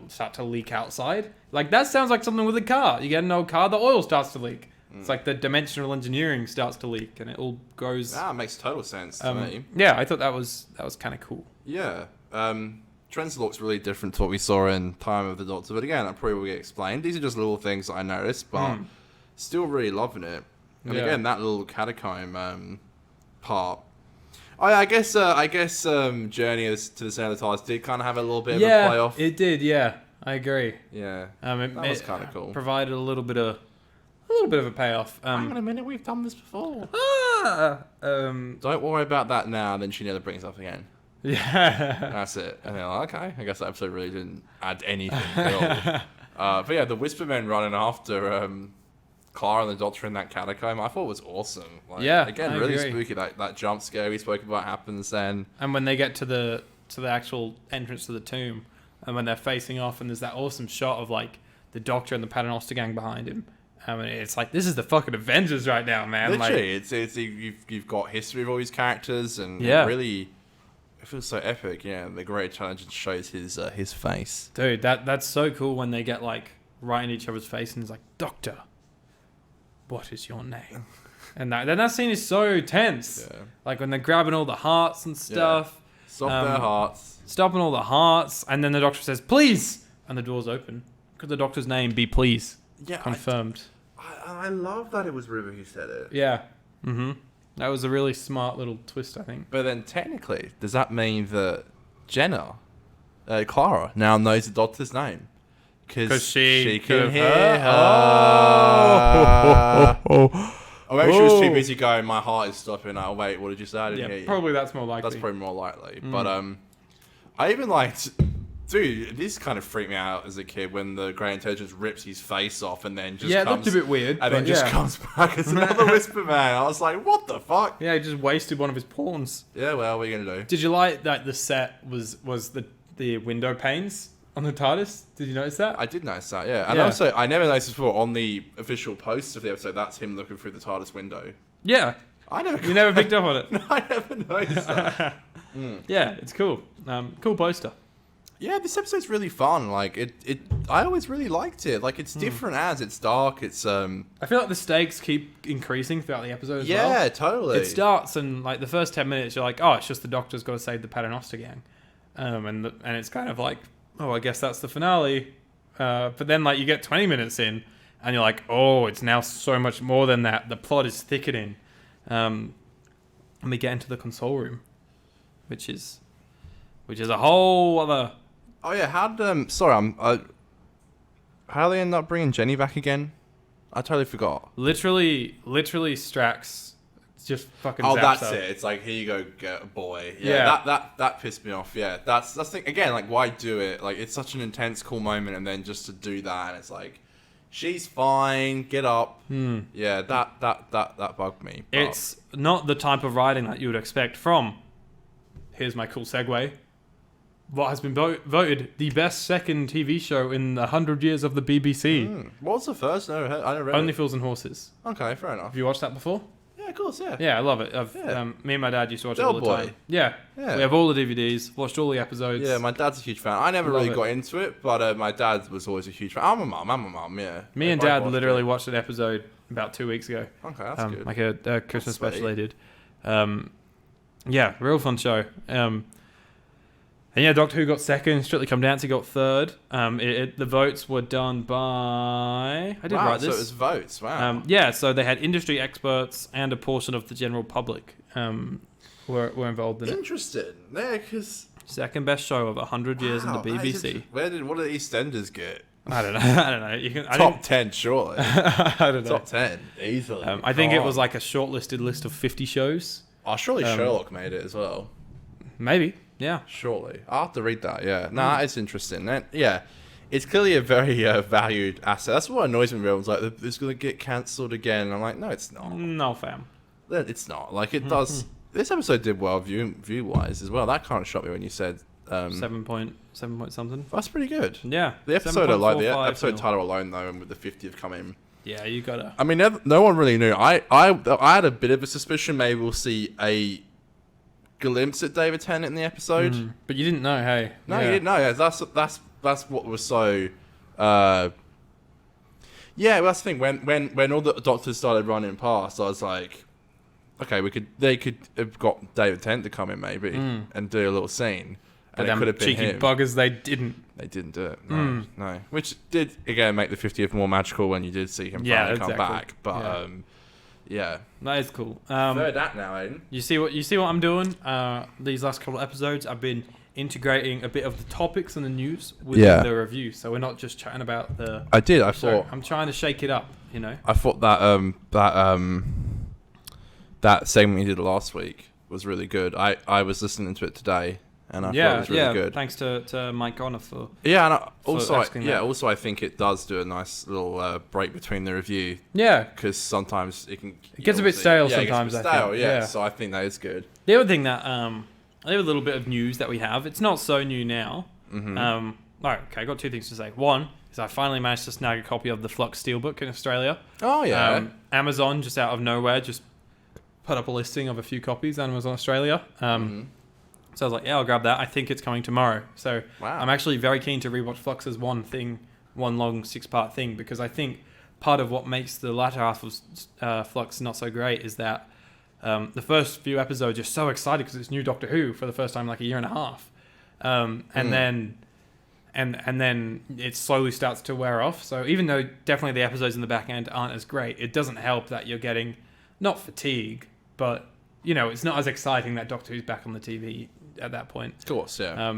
start to leak outside, like that sounds like something with a car. You get an old car, the oil starts to leak. It's like the dimensional engineering starts to leak, and it all goes. It makes total sense to me. Yeah, I thought that was kind of cool. Yeah. Trends looks really different to what we saw in Time of the Doctor, but again, that probably will get explained. These are just little things that I noticed, but still really loving it. And again, that little catacomb part. I guess Journey to the Center of the TARDIS did kind of have a little bit of a playoff. It did. Yeah, I agree. Yeah, that was kind of cool. Provided a little bit of a payoff. Hang on a minute, we've done this before. Don't worry about that now. Then she never brings up again. Yeah, that's it. And they're like, okay, I guess that episode really didn't add anything at all. But yeah, the Whispermen running after Clara and the Doctor in that catacomb, I thought was awesome. Like, again, really spooky. That jump scare we spoke about happens then. And when they get to the actual entrance to the tomb, and when they're facing off, and there's that awesome shot of like the Doctor and the Paternoster gang behind him. I mean, it's like, this is the fucking Avengers right now, man. Literally, it's you've got history of all these characters, and really, it feels so epic. Yeah, the great challenge shows his face. Dude, that's so cool when they get like right in each other's face, and it's like, Doctor, what is your name? And that scene is so tense. Yeah. Like when they're grabbing all the hearts and stuff. Yeah. Stop their hearts. Stopping all the hearts, and then the Doctor says, "Please," and the doors open. Could the Doctor's name be Please? Yeah, confirmed. I love that it was River who said it. Yeah. That was a really smart little twist, I think. But then technically, does that mean that Clara, now knows the Doctor's name? Because she can hear her. Or maybe she was too busy going, my heart is stopping. Oh, wait, what did you say? I didn't hear you. Probably that's more likely. That's probably more likely. But I even liked... Dude, this kind of freaked me out as a kid when the Grey Intelligence rips his face off and then just comes... Yeah, it looked a bit weird. And then just comes back as another Whisper Man. I was like, what the fuck? Yeah, he just wasted one of his pawns. Yeah, well, what are you going to do? Did you like that the set was the window panes on the TARDIS? Did you notice that? I did notice that, yeah. And also, I never noticed before, on the official post of the episode, that's him looking through the TARDIS window. Yeah. You never picked up on it? No, I never noticed that. Yeah, it's cool. Cool poster. Yeah, this episode's really fun. Like I always really liked it. Like it's different as it's dark. It's I feel like the stakes keep increasing throughout the episode as well. Yeah, totally. It starts and like the first 10 minutes you're like, oh, it's just the Doctor's got to save the Paternoster gang, and it's kind of like, oh, I guess that's the finale. But then like you get 20 minutes in and you're like, oh, it's now so much more than that. The plot is thickening, and we get into the console room, which is a whole other. Oh yeah, how did sorry, how they end up bringing Jenny back again? I totally forgot. Literally, Strax just fucking. Oh, zaps that's her. it. It's like, here you go, get a boy. Yeah. That pissed me off. Yeah, that's the thing. Again, like, why do it? Like, it's such an intense, cool moment, and then just to do that, and it's like, she's fine. Get up. Yeah, that bugged me. But It's not the type of writing that you would expect from. Here's my cool segue. What has been voted the best second TV show in the 100 years of the BBC? What was the first? No, I don't read Only it. Fools and Horses. Okay, fair enough. Have you watched that before? Yeah, of course, yeah. Yeah, I love it. Yeah. Me and my dad used to watch it Del all the Boy. time. Yeah. Yeah. We have all the DVDs, watched all the episodes. Yeah, my dad's a huge fan. I never Love really it. got into it, but my dad was always a huge fan. I'm a mum, yeah. Me They and both dad watched literally it. watched an episode about 2 weeks ago. Okay, that's good. Like a Christmas That's special sweet. they did. Yeah, real fun show. And yeah, Doctor Who got second. Strictly Come Dancing got third. The votes were done by. I did Wow, write so this. it was votes. Wow. Yeah, so they had industry experts and a portion of the general public were involved in it. Interesting. Yeah, because Second best show of 100 years in the BBC. What did EastEnders get? I don't know. You can Top 10, surely. I don't know. Top 10, easily. I think it Come was on. like a shortlisted list of 50 shows. Oh, surely Sherlock made it as well. Maybe. Yeah. Surely. I'll have to read that, yeah. Nah, it's interesting. And, yeah, it's clearly a very valued asset. That's what annoys me. Everyone's like, it's going to get cancelled again. And I'm like, no, it's not. No, fam. It's not. Like, it does. This episode did well view-wise as well. That kind of shocked me when you said... 7 point something. That's pretty good. Yeah. The episode alone, the 7.45 episode mil. title alone, though, and with the 50th coming... Yeah, you gotta. I mean, no one really knew. I had a bit of a suspicion maybe we'll see a glimpse at David Tennant in the episode. But you didn't know, hey? No, Yeah. you didn't know. Yeah, that's what was so. Yeah, well, that's the thing. When all the doctors started running past, I was like, okay, they could have got David Tennant to come in maybe and do a little scene, But and it them could have been cheeky him. buggers, they didn't. They didn't do it. No. Which did again make the 50th more magical when you did see him finally come back. But yeah. That is cool. Heard that now, Aidan. You see what I'm doing? These last couple of episodes, I've been integrating a bit of the topics and the news within the review, so we're not just chatting about the. I did. I'm trying to shake it up, you know. I thought that segment you did last week was really good. I was listening to it today, and I thought it was really good. Thanks to Mike Conor for. Yeah, and asking that. also I think it does do a nice little break between the review Yeah. because sometimes it gets a bit stale Yeah, it gets a sometimes, bit I stale, think. yeah. Yeah. So I think that is good. The other thing that I have a little bit of news that we have. It's not so new now. All right, okay. I got two things to say. One is I finally managed to snag a copy of the Flux Steelbook in Australia. Oh yeah. Amazon just out of nowhere just put up a listing of a few copies on Amazon Australia. So I was like, yeah, I'll grab that. I think it's coming tomorrow. So Wow. I'm actually very keen to rewatch Flux's one long 6-part thing, because I think part of what makes the latter half of Flux not so great is that the first few episodes you're so excited because it's new Doctor Who for the first time in like a year and a half. And then it slowly starts to wear off. So even though definitely the episodes in the back end aren't as great, it doesn't help that you're getting not fatigue, but you know, it's not as exciting that Doctor Who's back on the TV at that point. Of course, yeah.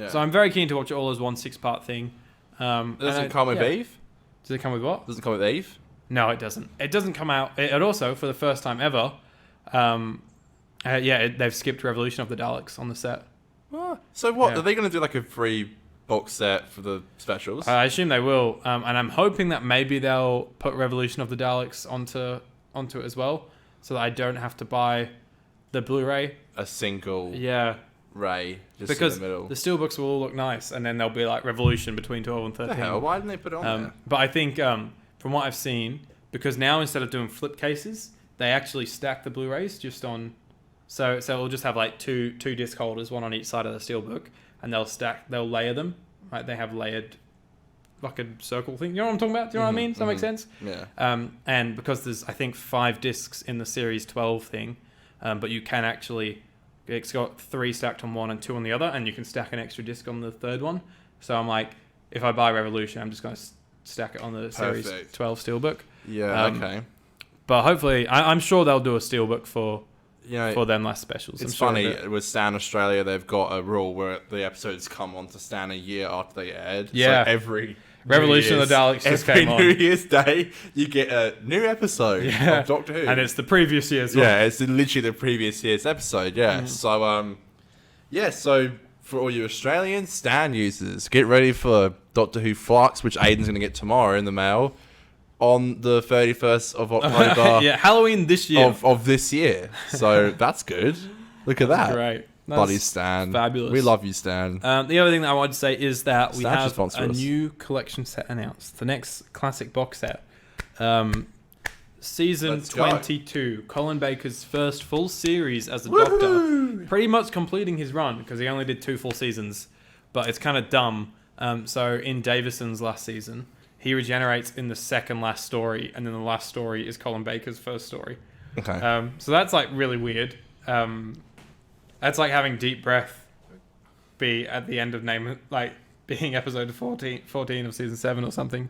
So I'm very keen to watch it all as one 6-part thing. Does it come with Eve? Does it come with what? Does it come with Eve? No, it doesn't. It doesn't come out. It also, for the first time ever, they've skipped Revolution of the Daleks on the set. So what? Yeah. Are they going to do like a free box set for the specials? I assume they will, and I'm hoping that maybe they'll put Revolution of the Daleks onto it as well, so that I don't have to buy the Blu-ray. A single ray just because in the middle. the steelbooks will all look nice, and then there'll be like Revolution between 12 and 13. What the hell? Why didn't they put it on there? But I think from what I've seen, because now instead of doing flip cases, they actually stack the Blu-rays just on. So it'll just have like two disc holders, one on each side of the steelbook, and they'll layer them. Right, they have layered like a circle thing. You know what I'm talking about? Do you know what I mean? Does that make sense? Yeah. And because there's I think 5 discs in the series 12 thing, but you can actually. It's got 3 stacked on one and 2 on the other, and you can stack an extra disc on the third one. So I'm like, if I buy Revolution, I'm just going to stack it on the series 12 steelbook. Yeah. Okay. But hopefully, I'm sure they'll do a steelbook for for them last specials. It's funny, with Stan Australia, they've got a rule where the episodes come on to Stan a year after they aired. Yeah. So every Revolution of the Daleks just came on. Every New Year's Day, you get a new episode of Doctor Who. And it's the previous year's one. Yeah, it's literally the previous year's episode, yeah. So, so for all you Australian Stan users, get ready for Doctor Who Flux, which Aidan's going to get tomorrow in the mail, on the 31st of October. Yeah, Halloween this year. Of this year. So, that's good. Look at that. Great. Bloody Stan. Fabulous. We love you, Stan. The other thing that I wanted to say is that we Stan should have sponsor a us. new collection set announced. The next classic box set. Season Let's go. 22. Colin Baker's first full series as a Doctor. Pretty much completing his run because he only did 2 full seasons. But it's kind of dumb. So in Davison's last season, he regenerates in the second last story. And then the last story is Colin Baker's first story. Okay. So that's like really weird. That's like having Deep Breath be at the end of being episode 14 of season 7 or something.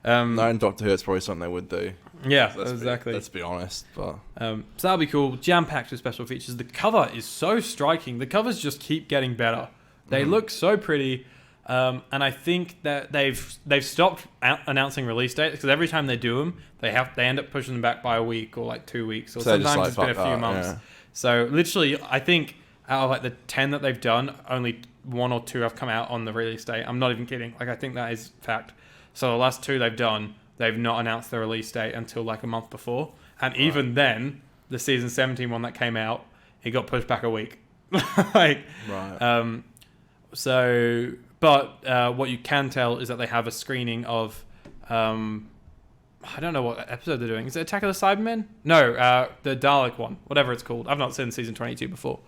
Knowing Doctor Who, it's probably something they would do. Yeah, exactly. Let's be honest. But so that'll be cool. Jam-packed with special features. The cover is so striking. The covers just keep getting better. They look so pretty. And I think that they've stopped announcing release dates because every time they do them, they end up pushing them back by a week or like 2 weeks, or So just sometimes like, it's been a few months. yeah. So literally, I think out of like the 10 that they've done, only 1 or 2 have come out on the release date. I'm not even kidding. Like I think that is fact. So the last 2 they've done, they've not announced the release date until like a month before. And even then, the season 17 one that came out, it got pushed back a week. Right. But what you can tell is that they have a screening of, I don't know what episode they're doing. Is it Attack of the Cybermen? No, the Dalek one, whatever it's called. I've not seen season 22 before.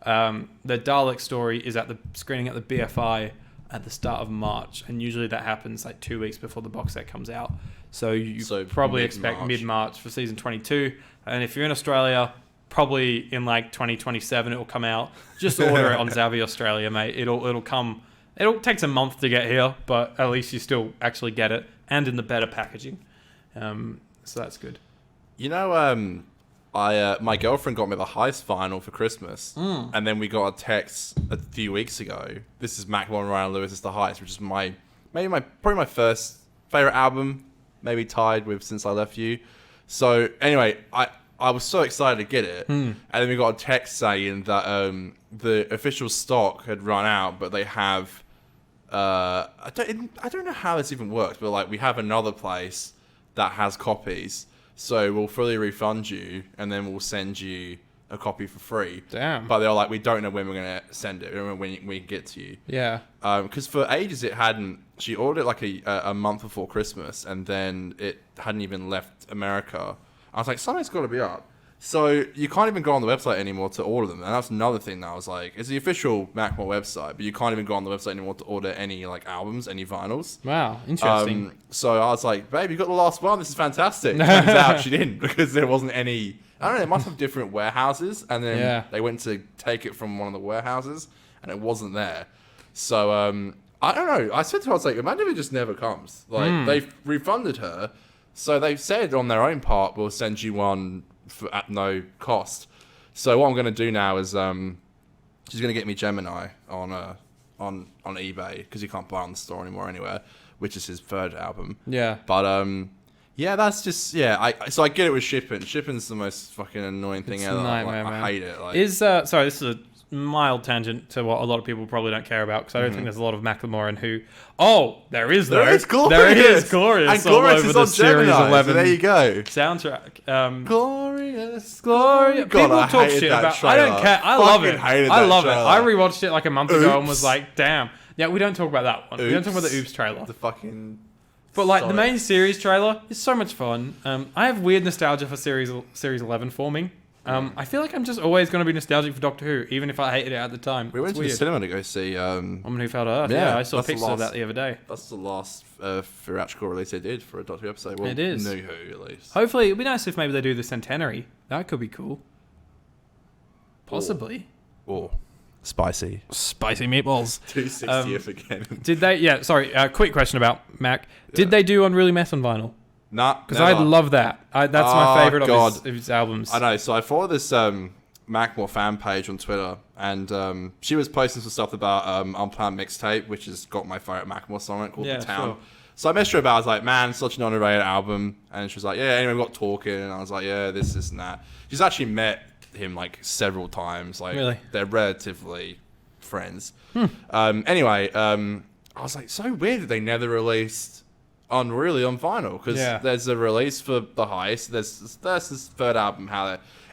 The Dalek story is at the screening at the BFI at the start of March, and usually that happens like 2 weeks before the box set comes out. So you probably expect mid-March for season 22. And if you're in Australia, probably in like 2027 it will come out. Just order it on Zavvi Australia, mate. It'll come. It'll take a month to get here, but at least you still actually get it, and in the better packaging. So that's good. You know, my girlfriend got me the Heist vinyl for Christmas, and then we got a text a few weeks ago. This is Macklemore, Ryan Lewis, it's the Heist, which is probably my first favorite album, maybe tied with Since I Left You. So anyway, I was so excited to get it, and then we got a text saying that the official stock had run out, but they have. I don't know how this even works, but like we have another place that has copies, so we'll fully refund you, and then we'll send you a copy for free. Damn. But they're like, we don't know when we're gonna send it. We don't know when we can get to you. Yeah. Because for ages it hadn't. She ordered it like a month before Christmas, and then it hadn't even left America. I was like, something's got to be up. So you can't even go on the website anymore to order them, and that's another thing that I was like, it's the official Macklemore website, but you can't even go on the website anymore to order any like albums, any vinyls. Wow, interesting. So I was like, babe, you got the last one. This is fantastic. Turns out she didn't, because there wasn't any. I don't know. They must have different warehouses, and then they went to take it from one of the warehouses, and it wasn't there. So I don't know. I said to her, I was like, imagine if it just never comes. Like they've refunded her, so they've said on their own part, we'll send you one at no cost. So what I'm going to do now is she's going to get me Gemini on eBay, because you can't buy it on the store anymore anywhere, which is his third album. Yeah. But that's just So I get it with shipping. Shipping's the most fucking annoying thing ever. Nightmare, I hate it. Like, sorry, this is a mild tangent to what a lot of people probably don't care about, because I don't think there's a lot of Macklemore and Who. Oh, there is though. There is Glorious. There is Glorious. And Glorious all over is the on Series Gemini, 11 so there you go. soundtrack. Glorious. God, people talk shit about. Trailer. I don't care. I love it. I love it. Trailer. I rewatched it like a month ago and was Oops. like, damn. Yeah, we don't talk about that one. We don't talk about the Oops trailer. The fucking. But like the main series trailer is so much fun. I have weird nostalgia for series 11 forming. I feel like I'm just always going to be nostalgic for Doctor Who, even if I hated it at the time. We went to the cinema to go see. Woman Who Fell to Earth. Yeah, I saw pictures of that the other day. That's the last theatrical release they did for a Doctor Who episode. Well, it is. New Who, at least. Hopefully, it'd be nice if maybe they do the centenary. That could be cool. Possibly. Or spicy meatballs. 260th again. Did they? Yeah. Sorry. Quick question about Mac. Did they do Unruly Mess on vinyl? Nah, because I love that. That's my favorite of his albums. I know. So I follow this Mackmore fan page on Twitter, and she was posting some stuff about Unplanned Mixtape, which has got my favourite Mackmore song on it called The Town. Sure. So I messaged her about it. I was like, man, such an underrated album. And she was like, yeah, anyway, we got talking. And I was like, yeah, this and that. She's actually met him like several times. Like, really? They're relatively friends. Anyway, I was like, so weird that they never released Unruly on vinyl. Because there's a release for The Heist. There's this third album.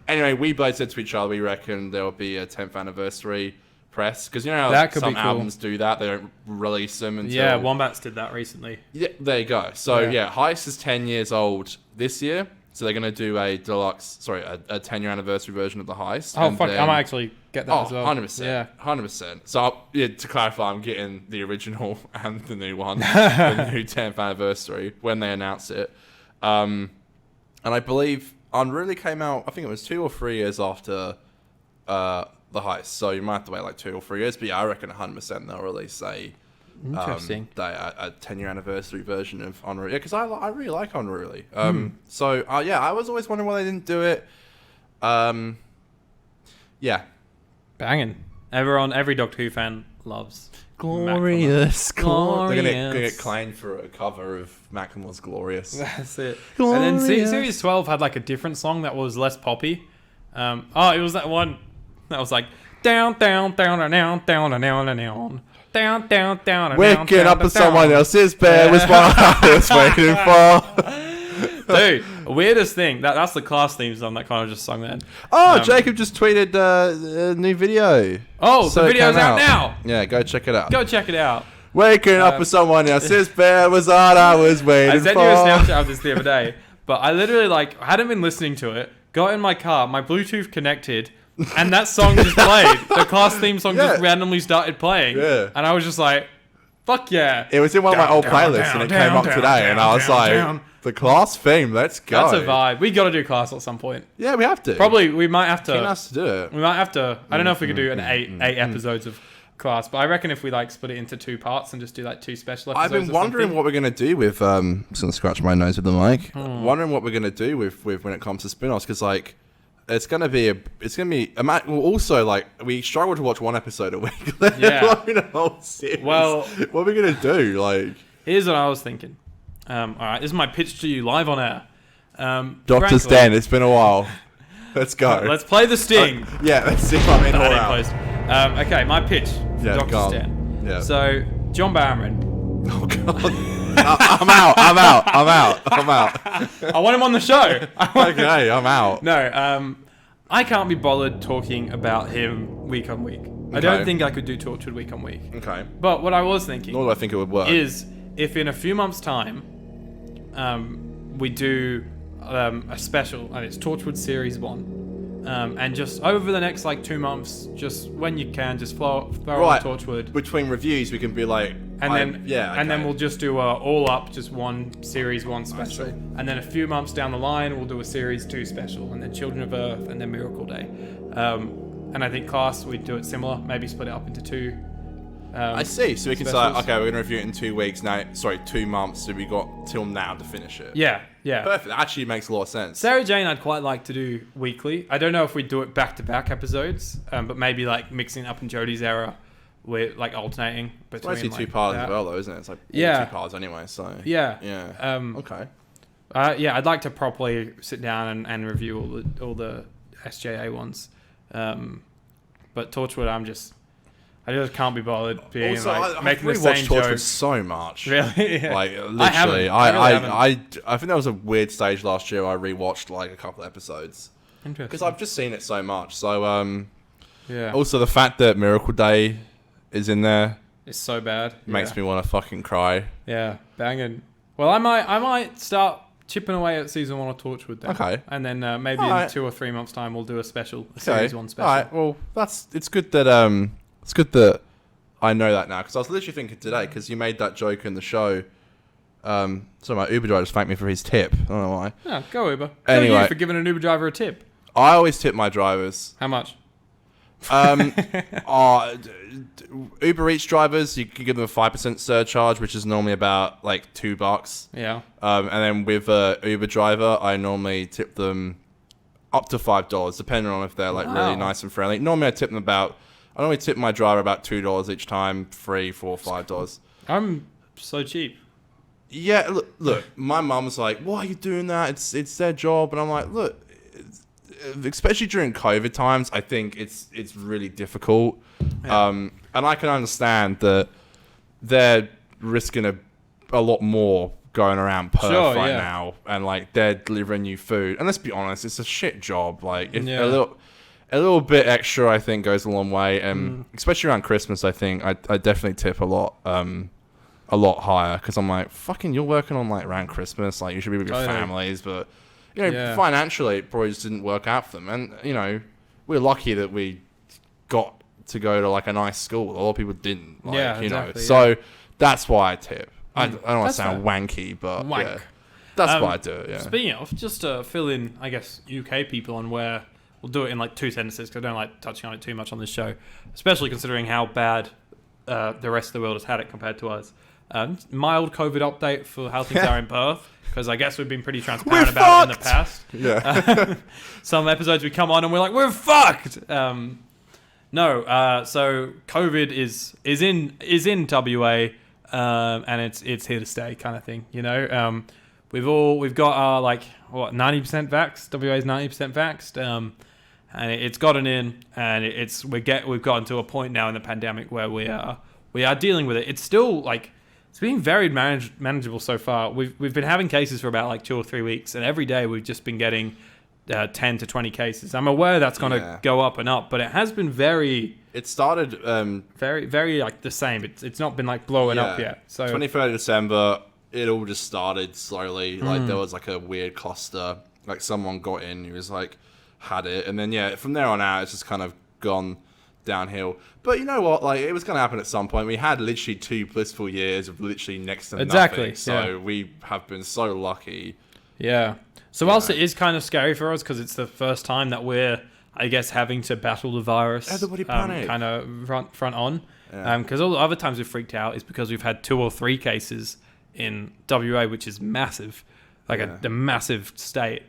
Anyway, we both said to each other, we reckon there will be a 10th anniversary press, because you know how some albums do that, they don't release them until... Wombats did that recently. Yeah, there you go. So Heist is 10 years old this year, so they're going to do a 10-year anniversary version of The Heist. Oh, fuck, I might actually get that as well. 100%. Yeah. 100%. So, to clarify, I'm getting the original and the new one, the new 10th anniversary, when they announce it. And I believe Unruly came out, I think it was 2 or 3 years after... The Heist, so you might have to wait like 2 or 3 years, but I reckon 100% they'll release a 10-year anniversary version of Unruly. Yeah, because I really like Unruly. So I was always wondering why they didn't do it. Banging. Every Doctor Who fan loves Glorious. They're gonna get claimed for a cover of Macklemore's Glorious. That's it. Glorious. And then Series 12 had like a different song that was less poppy. It was that one. That was like down, down, down, down, down, down, down, down, down, down, down. Waking up in someone else's bed was what I was waiting for. Dude, weirdest thing. That's the Class theme song that Conor just sung then. Oh, Jacob just tweeted a new video. Oh, so the video's out now. Yeah, go check it out. Go check it out. Waking up in someone else's bed was what I was waiting for. I sent you a Snapchat of this the other day, but I literally I hadn't been listening to it. Got in my car, my Bluetooth connected. And that song just played. The Class theme song just randomly started playing. Yeah. And I was just like, fuck yeah. It was in one of my old playlists and it came up today. And I was like, the Class theme, let's go. That's a vibe. We got to do Class at some point. Yeah, we have to. Probably, we might have to. Keen us to do it. We might have to. I don't know if we could do an eight episodes of Class, but I reckon if we split it into 2 parts and just do 2 special episodes. I've been wondering what we're going to do with, I'm just going to scratch my nose with the mic. Wondering what we're going to do with when it comes to spin-offs, because it's gonna be also we struggle to watch 1 episode a week. A whole series. Well, what are we gonna do? Here's what I was thinking. All right, this is my pitch to you live on air. Dr. Stan, it's been a while. Let's go. Let's play the sting. Let's see if I'm in or out. Okay, my pitch. Dr. Stan. Yeah. So John Barrowman. Oh god. I'm out. I want him on the show. Okay, I'm out. No, I can't be bothered talking about him week on week. Okay. I don't think I could do Torchwood week on week. Okay. But what I was thinking... Nor do I think it would work. ...is if in a few months' time, we do a special, and it's Torchwood Series 1. And just over the next 2 months, just when you can, just throw on Torchwood. Between reviews, we can be then we'll just do all up, just one series 1 special, and then a few months down the line, we'll do a series 2 special, and then Children of Earth, and then Miracle Day. And I think Class, we'd do it similar, maybe split it up into 2. I see. So we can say, okay, we're going to review it in 2 weeks now. Sorry, 2 months. So we got till now to finish it. Yeah. Perfect. That actually makes a lot of sense. Sarah Jane, I'd quite like to do weekly. I don't know if we'd do it back-to-back episodes, but maybe mixing it up in Jodie's era, with alternating between. It's mostly 2 parts as well, though, isn't it? It's 2 parts anyway. So yeah. Okay. I'd like to properly sit down and review all the SJA ones, but Torchwood, I just can't be bothered being making the same jokes so much. Really? Yeah. Literally, I think there was a weird stage last year. I rewatched a couple episodes. Interesting. Because I've just seen it so much. So Also, the fact that Miracle Day is in there, it's so bad. Makes me want to fucking cry. Yeah, banging. Well, I might start chipping away at season 1 of Torchwood then. Okay. And then maybe in 2 or 3 months' time we'll do a series 1 special. All right. Well, it's good that It's good that I know that now, because I was literally thinking today, because you made that joke in the show. So my Uber driver just thanked me for his tip. I don't know why. Yeah, go Uber. Anyway, go you for giving an Uber driver a tip. I always tip my drivers. How much? Uber Eats drivers, you can give them a 5% surcharge, which is normally about $2. Yeah. And then with Uber driver, I normally tip them up to $5, depending on if they're like really nice and friendly. Normally, I normally tip my driver about $2 each time, $3, $4, $5. I'm so cheap. Yeah, look, my mum's like, why are you doing that? It's their job. And I'm like, look, especially during COVID times, I think it's really difficult. Yeah. And I can understand that they're risking a lot more going around Perth now, and like they're delivering you food. And let's be honest, it's a shit job. Like a little bit extra, I think, goes a long way. And especially around Christmas, I think I definitely tip a lot higher, because I'm like, fucking, you're working on like around Christmas, like you should be with your families, but financially it probably just didn't work out for them. And we're lucky that we got to go to like a nice school. A lot of people didn't. So that's why I tip. I don't want to sound wanky, but that's why I do it. Yeah. Speaking of, just to fill in, I guess, UK people on where we'll do it in like 2 sentences, because I don't like touching on it too much on this show, especially considering how bad the rest of the world has had it compared to us. Mild COVID update for how things are in Perth, because I guess we've been pretty transparent about it in the past. Yeah. Some episodes we come on and we're like, we're fucked. So COVID is in WA, and it's here to stay, kind of thing. We've got our 90% vaxxed. WA is 90% vaxxed, and it's gotten in, and we've gotten to a point now in the pandemic where we are dealing with it. It's still like, it's been very manageable so far. We've been having cases for about 2 or 3 weeks, and every day we've just been getting 10 to 20 cases. I'm aware that's going to go up and up, but it has been very... It started... very, very the same. It's not been blowing up yet. So 23rd of December, it all just started slowly. There was a weird cluster. Someone got in, who was had it, and then from there on out, it's just kind of gone downhill. But you know what? It was going to happen at some point. We had literally 2 blissful years of literally next to nothing. So we have been so lucky. Yeah. So whilst it is kind of scary for us, because it's the first time that we're, I guess, having to battle the virus, everybody panic. Kind of front on. Because all the other times we've freaked out is because we've had 2 or 3 cases in WA, which is massive, a massive state.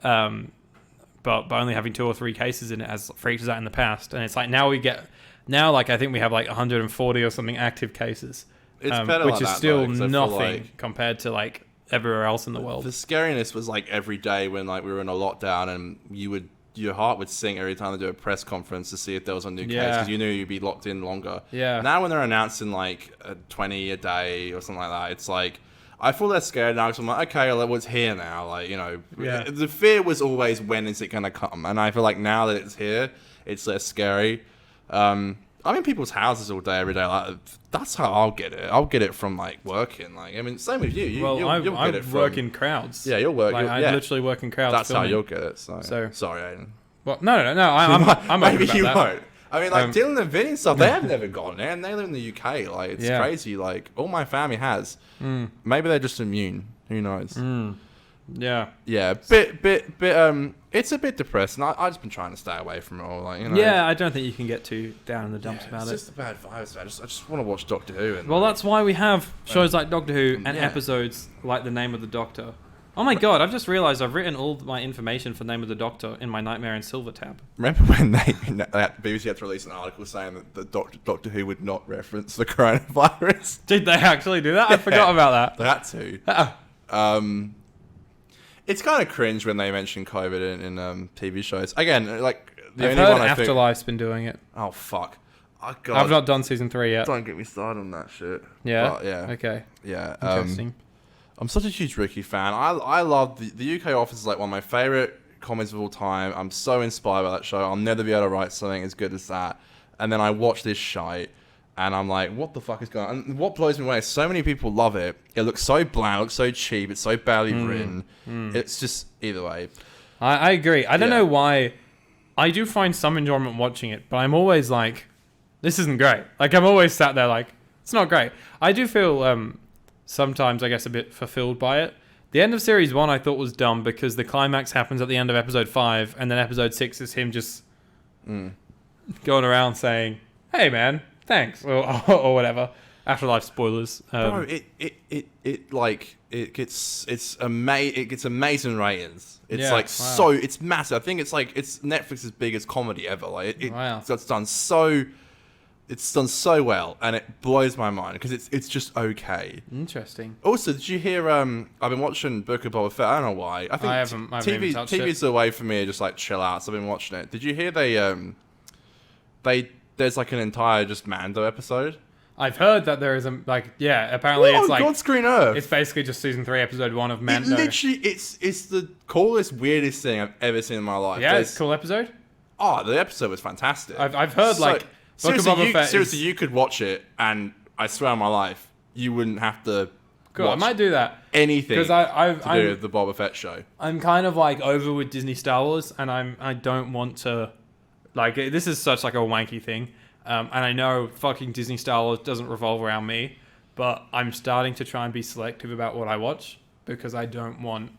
But only having 2 or 3 cases in it has freaked us out in the past. And it's now I think we have 140 or something active cases. It's better which is still nothing compared to everywhere else in the world. The scariness was every day when we were in a lockdown, and your heart would sink every time they do a press conference to see if there was a new case, because you knew you'd be locked in longer. Yeah. Now when they're announcing 20 a day or something like that, it's I feel less scared now, because I'm okay, what's here now? The fear was always, when is it going to come? And I feel now that it's here, it's less scary. I'm in people's houses all day, every day. That's how I'll get it. I'll get it from working. Same with you. You'll get it from... work in crowds. Yeah, you'll work. I literally work in crowds. That's filming. how you'll get it. So sorry, Aidan. Well, no. I'm maybe about you that. won't. Dylan and Vinny and stuff, they have never gone there, and they live in the UK. It's crazy. All my family has. Maybe they're just immune. Who knows? Yeah. Yeah. Bit. It's a bit depressing. I've just been trying to stay away from it all. Yeah, I don't think you can get too down in the dumps about it. It's just a bad vibes. I just want to watch Doctor Who. And that's why we have shows like Doctor Who and episodes like The Name of the Doctor. Oh my god, I've just realised I've written all my information for Name of the Doctor in my Nightmare in Silver tab. Remember when BBC had to release an article saying that the Doctor Who would not reference the coronavirus? Did they actually do that? I forgot about that. They had to. It's kind of cringe when they mention COVID in TV shows. Again, the only one I think... Afterlife's been doing it. Oh, fuck. Oh, God. I've not done season 3 yet. Don't get me started on that shit. Yeah? But, yeah. Okay. Yeah. Interesting. I'm such a huge Ricky fan. I love the UK Office is one of my favourite comedies of all time. I'm so inspired by that show. I'll never be able to write something as good as that. And then I watch this shite, and I'm like, what the fuck is going on? And what blows me away is so many people love it. It looks so bland, it looks so cheap, it's so badly written. It's just, either way. I agree. I don't know why. I do find some enjoyment watching it, but I'm always this isn't great. I'm always sat there it's not great. I do feel... sometimes, I guess, a bit fulfilled by it. The end of Series 1 I thought was dumb, because the climax happens at the end of Episode 5, and then Episode 6 is him just going around saying, hey, man, thanks, or whatever. Afterlife spoilers. Bro, it's amazing ratings. It's so it's massive. I think it's Netflix's biggest comedy ever. It's done so well, and it blows my mind because it's just okay. Interesting. Also, did you hear? I've been watching Book of Boba Fett. I don't know why. I think I haven't even touched it. TV's a way for me to just chill out. So I've been watching it. Did you hear there's an entire just Mando episode? I've heard that there is apparently it's God's green earth. It's basically just season 3, episode 1 of Mando. It's the coolest, weirdest thing I've ever seen in my life. Yeah, it's a cool episode. Oh, the episode was fantastic. I've heard Book of Boba Fett. Seriously, you could watch it, and I swear on my life, you wouldn't have to. Cool, I might do that. Anything because to do with the Boba Fett show. I'm kind of over with Disney Star Wars, and I don't want to. This is such a wanky thing. And I know fucking Disney Star Wars doesn't revolve around me, but I'm starting to try and be selective about what I watch because I don't want...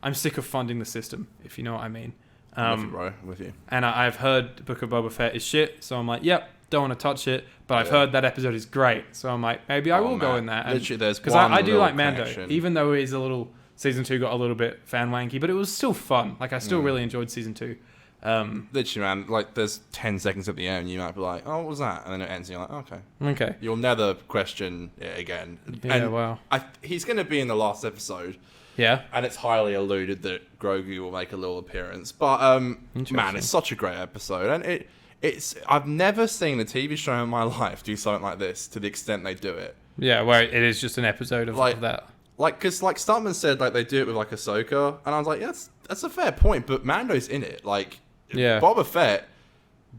I'm sick of funding the system, if you know what I mean. With you, bro. I'm with you. And I've heard Book of Boba Fett is shit, so I'm yep, don't want to touch it. But I've heard that episode is great, so I'm maybe I will go in there. Literally, there's because I do like Mando, even though it is a little... Season 2 got a little bit fan wanky, but it was still fun. I still really enjoyed Season 2. Literally, man, there's 10 seconds at the end, you might be like, oh, what was that? And then it ends, and you're like, okay. You'll never question it again. Yeah, and wow. He's going to be in the last episode. Yeah. And it's highly alluded that Grogu will make a little appearance. But, man, it's such a great episode. And I've never seen a TV show in my life do something like this to the extent they do it. Yeah, where it is just an episode of that. Because, Stuntman said, they do it with, Ahsoka. And I was like, yeah, that's a fair point, but Mando's in it. Yeah. Boba Fett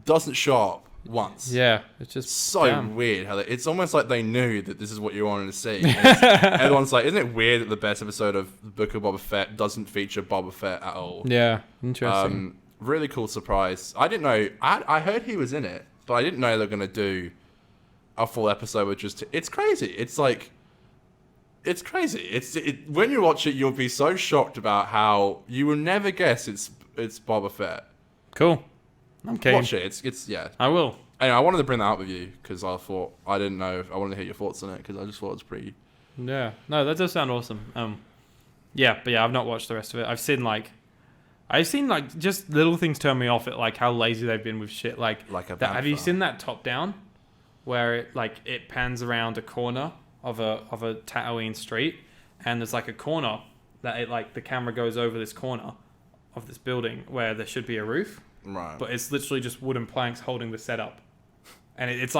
doesn't show up once. Yeah, it's just so weird how it's almost like they knew that this is what you wanted to see. Everyone's like, isn't it weird that the best episode of the Book of Boba Fett doesn't feature Boba Fett at all? Yeah, interesting. Really cool surprise. I didn't know. I heard he was in it, but I didn't know they were gonna do a full episode with just. It's crazy. It's crazy. When you watch it, you'll be so shocked about how you will never guess it's Boba Fett. Cool. I'm keen. Watch it. It's yeah. I will. Anyway, I wanted to bring that up with you because I didn't know if I wanted to hear your thoughts on it because I just thought it was pretty. Yeah. No, that does sound awesome. Yeah, but I've not watched the rest of it. I've seen just little things turn me off at how lazy they've been with shit. Have you seen that top down where it pans around a corner of a Tatooine street and there's a corner that the camera goes over this corner of this building where there should be a roof, right? But it's literally just wooden planks holding the setup, and it's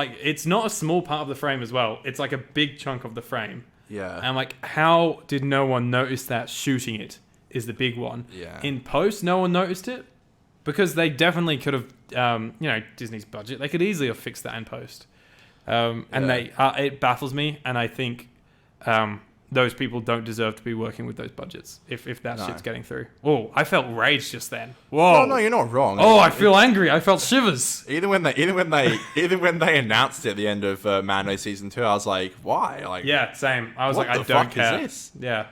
not a small part of the frame as well. It's a big chunk of the frame. Yeah. And how did no one notice that shooting it is the big one? Yeah. In post, no one noticed it because they definitely could have, Disney's budget. They could easily have fixed that in post. It baffles me, and I think those people don't deserve to be working with those budgets if that shit's getting through. Oh, I felt rage just then. Whoa! No, you're not wrong. Oh, I feel angry. I felt shivers. Even when they announced it at the end of Mando season 2, I was like, why? Yeah, same. I was what I the don't fuck care. Is this? Yeah.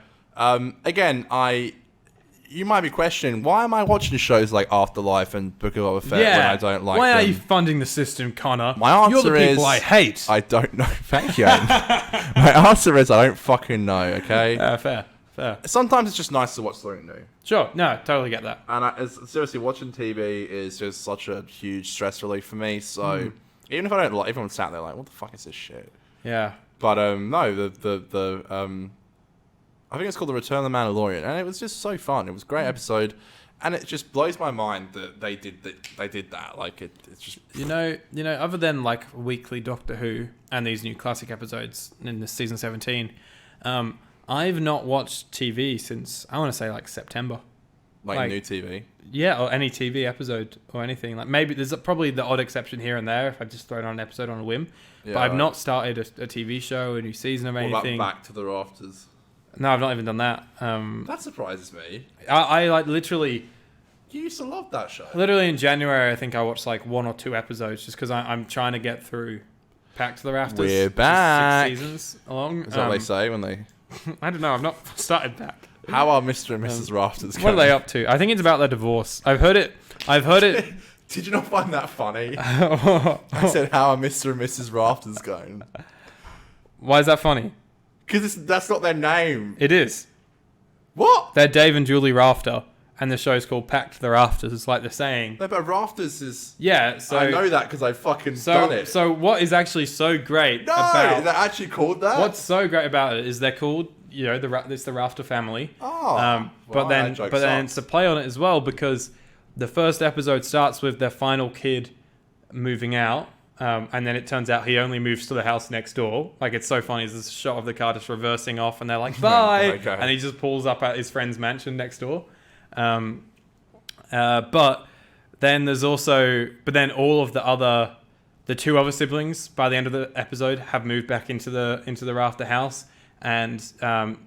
Again, you might be questioning, why am I watching shows like Afterlife and Book of Boba Fett when I don't like Why them? are you funding the system, Conor? My answer You're the people I hate. I don't know. Thank you, Aidan. My answer is I don't fucking know, okay? Fair. Sometimes it's just nice to watch something new. Sure. No, totally get that. And seriously, watching TV is just such a huge stress relief for me. So even if I don't everyone's sat there what the fuck is this shit? Yeah. But no, I think it's called The Return of the Mandalorian, and it was just so fun. It was a great episode, and it just blows my mind that they did that. It's just you know, other than weekly Doctor Who and these new classic episodes in this season 17, I've not watched TV since I want to say September. New TV. Yeah, or any TV episode or anything. Maybe there's probably the odd exception here and there if I just throw on an episode on a whim. Yeah, but I've not started a TV show, a new season of anything. What about Back to the Rafters? No, I've not even done that. That surprises me. I literally... You used to love that show. Literally in January, I think I watched 1 or 2 episodes just because I'm trying to get through Pack to the Rafters. We're back. 6 seasons along. Is that what they say when they... I don't know. I've not started back. How are Mr. and Mrs. Rafters going? What are they up to? I think it's about their divorce. I've heard it. Did you not find that funny? I said, how are Mr. and Mrs. Rafters going? Why is that funny? Because that's not their name. It is. What? They're Dave and Julie Rafter, and the show's called Packed to the Rafters. It's like the saying. No, but Rafters is... Yeah, so... I know that because I fucking done it. So what is actually so great they're actually called that? What's so great about it is they're called, you know, it's the Rafter family. Oh. But then it's a play on it as well, because the first episode starts with their final kid moving out, and then it turns out he only moves to the house next door. Like, it's so funny. There's a shot of the car just reversing off, and they're like, bye! Okay. And he just pulls up at his friend's mansion next door. But then there's also... But then all of the two other siblings, by the end of the episode, have moved back into the Rafter house. And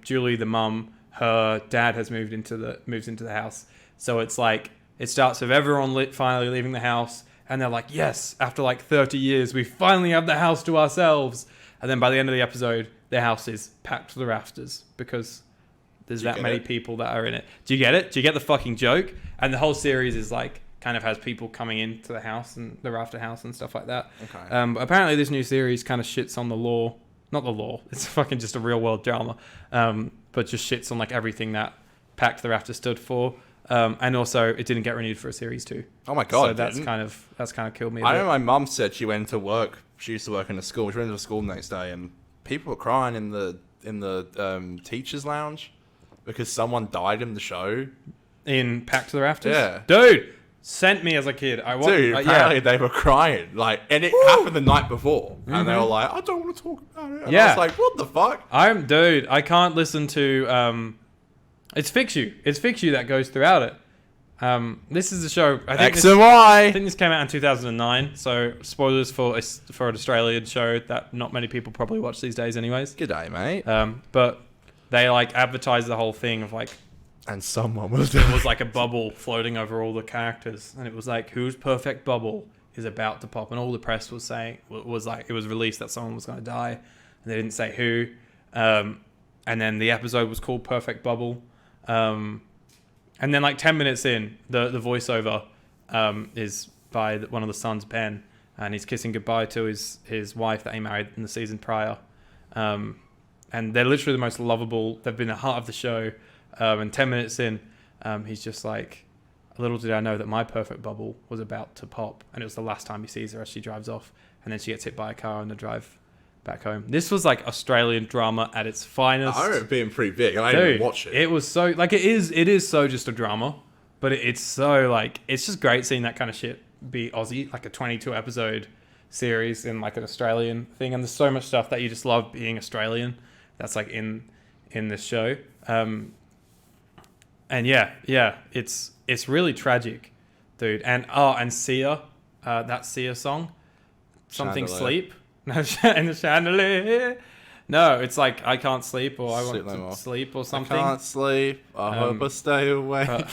Julie, the mum, her dad has moves into the house. So it's like... It starts with everyone finally leaving the house, and they're like, yes, after like 30 years, we finally have the house to ourselves. And then by the end of the episode, their house is packed to the rafters because there's that many people that are in it. Do you get it? Do you get the fucking joke? And the whole series is like, kind of has people coming into the house and the Rafter house and stuff like that. Okay. But apparently this new series kind of shits on the law. Not the law. It's fucking just a real world drama. But just shits on like everything that Packed to the Rafters stood for. And also, it didn't get renewed for a series 2. Oh my god! So that's kind of killed me. I know my mum said she went to work. She used to work in a school. She went to school the next day, and people were crying in the teachers' lounge because someone died in the show. In Packed to the Rafters. Yeah, dude, sent me as a kid. Apparently they were crying, like, and it happened the night before, and they were like, "I don't want to talk about it." And I was like, "What the fuck?" I can't listen to. It's Fix You. It's Fix You that goes throughout it. This is the show. I think X and Y. I think this came out in 2009. So spoilers for an Australian show that not many people probably watch these days, anyways. G'day, mate. But they like advertised the whole thing of like, and someone was there was like a bubble floating over all the characters, and it was like, whose perfect bubble is about to pop, and all the press was saying was like, it was released that someone was going to die, and they didn't say who. And then the episode was called Perfect Bubble. And then like 10 minutes in, the voiceover is by one of the sons, Ben, and he's kissing goodbye to his wife that he married in the season prior. And they're literally the most lovable. They've been the heart of the show. And 10 minutes in, he's just like, little did I know that my perfect bubble was about to pop. And it was the last time he sees her as she drives off. And then she gets hit by a car on the drive back home. This was like Australian drama at its finest. I remember it being pretty big, and I didn't even watch it. It was so like it is so just a drama, but it's so like it's just great seeing that kind of shit be Aussie, like a 22 episode series in like an Australian thing, and there's so much stuff that you just love being Australian that's like in this show. And yeah, it's really tragic, dude. And Sia, that Sia song, something Chandelier. Sleep. No, in the chandelier. No, it's like I can't sleep or I want to sleep or something. I can't sleep. I hope I stay awake.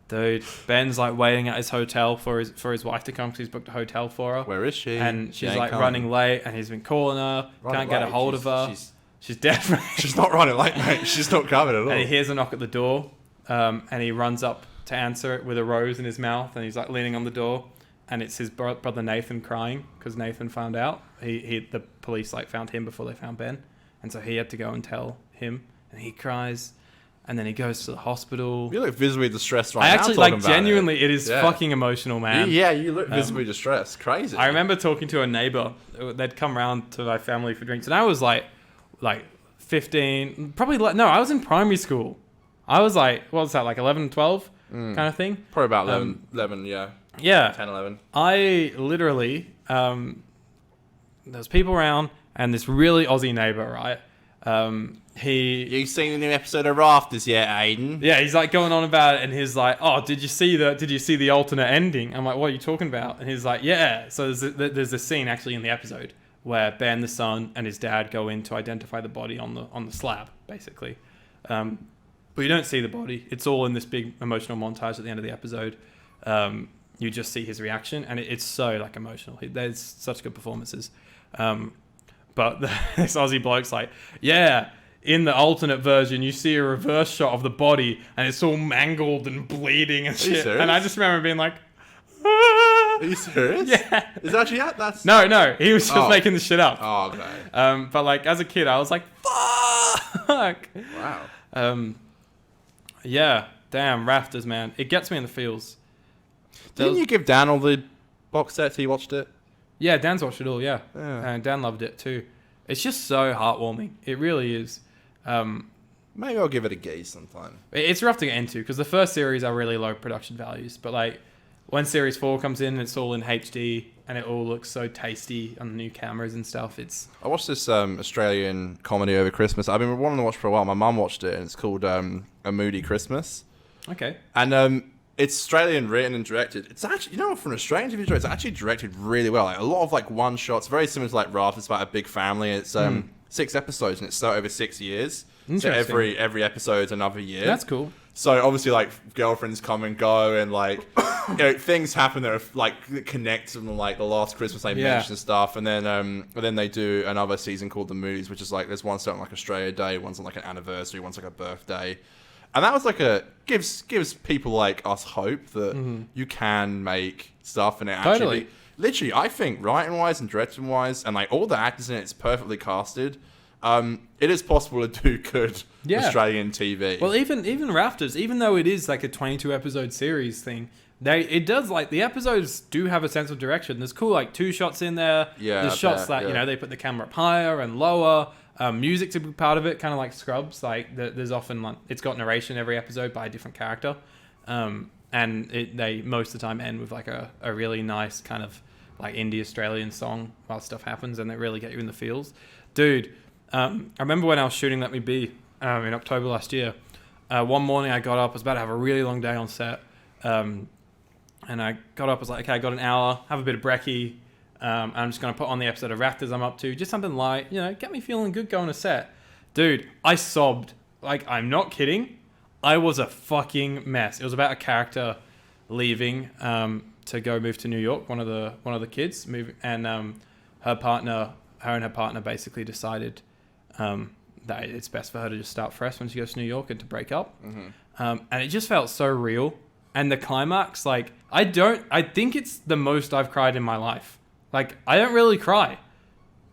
Dude, Ben's like waiting at his hotel for his wife to come because he's booked a hotel for her. Where is she? And she's like running late, and he's been calling her. Can't get a hold of her. She's definitely. She's not running late, mate. She's not coming at all. And he hears a knock at the door, and he runs up to answer it with a rose in his mouth, and he's like leaning on the door. And it's his brother Nathan crying because Nathan found out. The police like found him before they found Ben, and so he had to go and tell him. And he cries, and then he goes to the hospital. You look visibly distressed right now. I actually like genuinely. It is fucking emotional, man. Yeah, you look visibly distressed. Crazy. I remember talking to a neighbor. They'd come around to my family for drinks, and I was like 15, probably no. I was in primary school. I was like, what was that, like 11, 12 kind of thing? Probably about 11, yeah. Yeah. 10, 11. I literally, there's people around, and this really Aussie neighbour, right? You seen the new episode of Rafters yet, Aidan? Yeah, he's like going on about it, and he's like, "Oh, did you see the alternate ending?" I'm like, "What are you talking about?" And he's like, "Yeah." So there's a scene actually in the episode where Ben, the son, and his dad go in to identify the body on the slab, basically. But you don't see the body. It's all in this big emotional montage at the end of the episode. You just see his reaction, and it's so like emotional. There's such good performances. But this Aussie bloke's like, yeah, in the alternate version, you see a reverse shot of the body, and it's all mangled and bleeding and shit. And I just remember being like, ah! Are you serious? Yeah. Is that actually that? That's No, he was just making the shit up. Oh, okay. But like as a kid, I was like, fuck. Wow. Yeah. Damn, Rafters, man. It gets me in the feels. Didn't you give Dan all the box sets? He watched it. Yeah, Dan's watched it all. Yeah. Yeah. And Dan loved it too. It's just so heartwarming. It really is. Maybe I'll give it a gaze sometime. It's rough to get into because the first series are really low production values, but like when series 4 comes in, it's all in HD and it all looks so tasty on the new cameras and stuff. I watched this Australian comedy over Christmas. I've been wanting to watch for a while. My mum watched it, and it's called A Moody Christmas. Okay. And it's Australian written and directed. It's actually, for an Australian TV show, it's actually directed really well. Like a lot of like one shots, very similar to like Raft. It's about a big family. It's 6 episodes and it's set over 6 years. So every episode's another year. That's cool. So obviously, like girlfriends come and go, and like things happen that are like connect from like the last Christmas they mentioned and stuff. And then they do another season called The Moodies, which is like there's one set on like Australia Day, one's on like an anniversary, one's like a birthday. And that was like gives people like us hope that you can make stuff and it actually literally I think writing wise and directing wise and like all the actors in it's perfectly casted. It is possible to do good Australian TV. Well, even Rafters, even though it is like a 22 episode series thing, it does like the episodes do have a sense of direction. There's cool like 2 shots in there. Yeah, there's shots that they put the camera up higher and lower. Music to be part of it, kind of like Scrubs. Like there's often like it's got narration every episode by a different character, and they most of the time end with like a really nice kind of like indie Australian song while stuff happens, and they really get you in the feels, dude. I remember when I was shooting Let Me Be in October last year. One morning I got up, I was about to have a really long day on set, and I got up, I was like, okay, I got an hour, have a bit of brekkie. I'm just going to put on the episode of Rafters I'm up to. Just something light, get me feeling good going to set. Dude, I sobbed. Like, I'm not kidding. I was a fucking mess. It was about a character leaving to go move to New York. One of the kids moved, and her and her partner basically decided that it's best for her to just start fresh when she goes to New York and to break up. And it just felt so real. And the climax, like, I think it's the most I've cried in my life. Like, I don't really cry.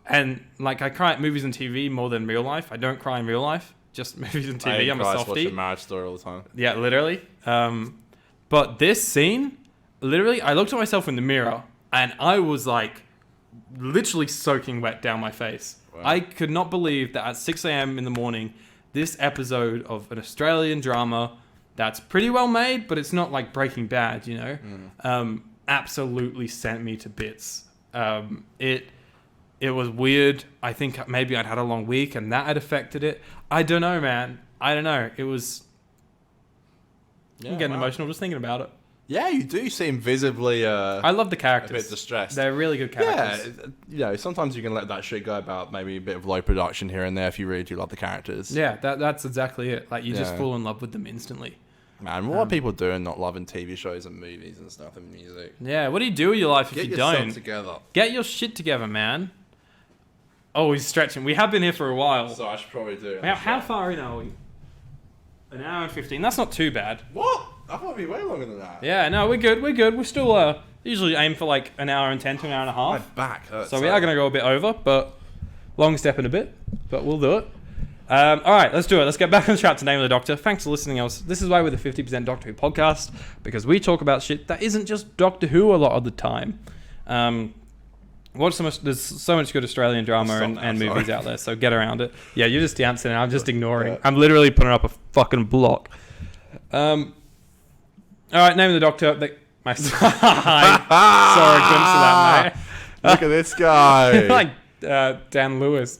And, like, I cry at movies and TV more than real life. I don't cry in real life. Just movies and TV. I'm a softie. Watching Marriage Story all the time. Yeah, literally. But this scene, literally, I looked at myself in the mirror and I was, like, literally soaking wet down my face. Wow. I could not believe that at 6 a.m. in the morning, this episode of an Australian drama that's pretty well made, but it's not like Breaking Bad, absolutely sent me to bits. It was weird. I think maybe I'd had a long week and that had affected it. I don't know, man. I don't know. It was... I'm getting emotional just thinking about it. Yeah, you do seem visibly... I love the characters. A bit distressed. They're really good characters. Yeah, sometimes you can let that shit go about maybe a bit of low production here and there if you really do love the characters. Yeah, that's exactly it. Like, you just fall in love with them instantly. Man, what are people doing not loving TV shows and movies and stuff and music? Yeah, what do you do with your life if you don't? Get yourself together. Get your shit together, man. Oh, he's stretching. We have been here for a while. So I should probably do it. How far in are we? An hour and 15. That's not too bad. What? I thought it'd be way longer than that. Yeah, no, we're good. We're still usually aim for like an hour and 10 to an hour and a half. My back hurts. So we are going to go a bit over, but long step in a bit. But we'll do it. All right, let's do it. Let's get back on track to Name of the Doctor. Thanks for listening. This is why we're the 50% Doctor Who podcast, because we talk about shit that isn't just Doctor Who a lot of the time. There's so much good Australian drama and movies out there, so get around it. Yeah, you're just dancing and I'm just ignoring. I'm literally putting up a fucking block. All right, Name of the Doctor. I saw a glimpse of that, mate. Look at this guy. Like Dan Lewis.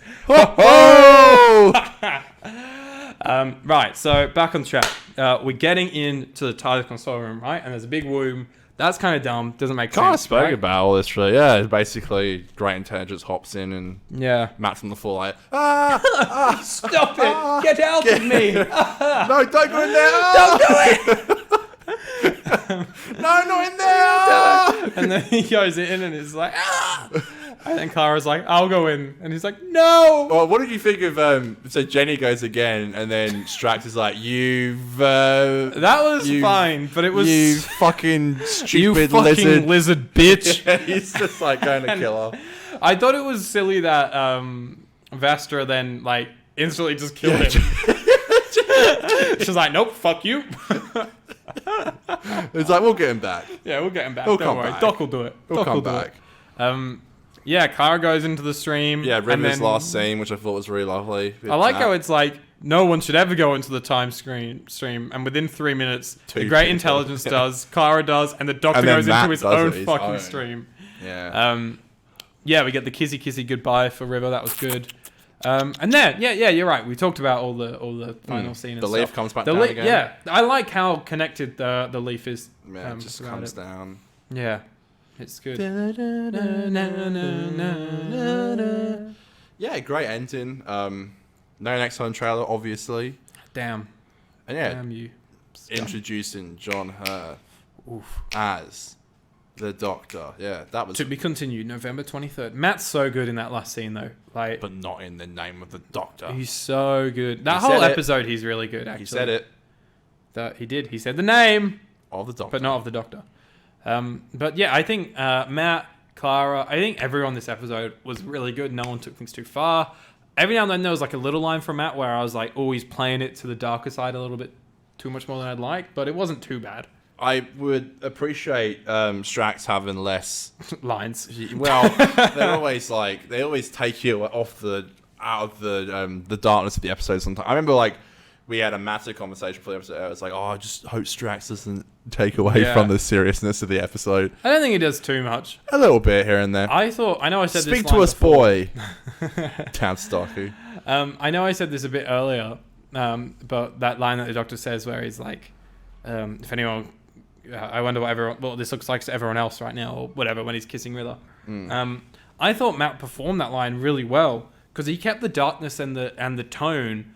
Right, so back on track. We're getting into the TARDIS console room, right? And there's a big womb. That's kind of dumb. Doesn't make sense. Kind of spoke right? about all this, really. Yeah, it's basically Great Intelligence hops in and Matt's on the floor like, stop it! Get out of me! No, don't go in there! Don't do it! No, not in there! And then he goes in and is like, And then Clara's like, I'll go in. And he's like, no! Well, what did you think of, so Jenny goes again, and then Strax is like, that was fine, but it was... You fucking stupid you fucking lizard bitch. Yeah, he's just like going to kill her. I thought it was silly that Vastra then, like, instantly just killed him. She's like, nope, fuck you. It's like, we'll get him back. Yeah, we'll get him back. He'll Don't come worry. back. Doc will do it. He'll come back. Yeah, Kara goes into the stream. Yeah, River's last scene, which I thought was really lovely. I like how it's like, no one should ever go into the time stream, and within 3 minutes, the Great Intelligence does, Kara does, and the Doctor goes into his own fucking stream. Yeah. Yeah, we get the kissy goodbye for River. That was good. And then, yeah, you're right. We talked about all the final scene and the stuff. leaf comes back down again. Yeah, I like how connected the leaf is. Yeah, it just comes down. Yeah, it's good. Yeah, great ending. No next time trailer, obviously. Damn. And yeah, Damn you. Introducing John Hurt as the Doctor. Yeah, that was to be continued November 23rd. Matt's so good in that last scene though. Like, but not in the name of the Doctor. He's so good. That whole episode, he's really good. Actually, he said it. He did. He said the name of the Doctor, but not of the Doctor. But yeah, I think Matt, Clara, I think everyone this episode was really good. No one took things too far. Every now and then there was like a little line from Matt where I was like, oh, he's playing it to the darker side a little bit too much more than I'd like, but it wasn't too bad. I would appreciate Strax having less lines. Well, they always take you out of the darkness of the episode sometimes. I remember like we had a massive conversation for the episode. I was like, I just hope Strax doesn't take away from the seriousness of the episode. I don't think he does too much. A little bit here and there. I know I said Speak this to us, before. boy. Town Starkey. I know I said this a bit earlier, but that line that the Doctor says where he's like, if anyone... I wonder what this looks like to everyone else right now, or whatever, when he's kissing River. I thought Matt performed that line really well, because he kept the darkness and the tone,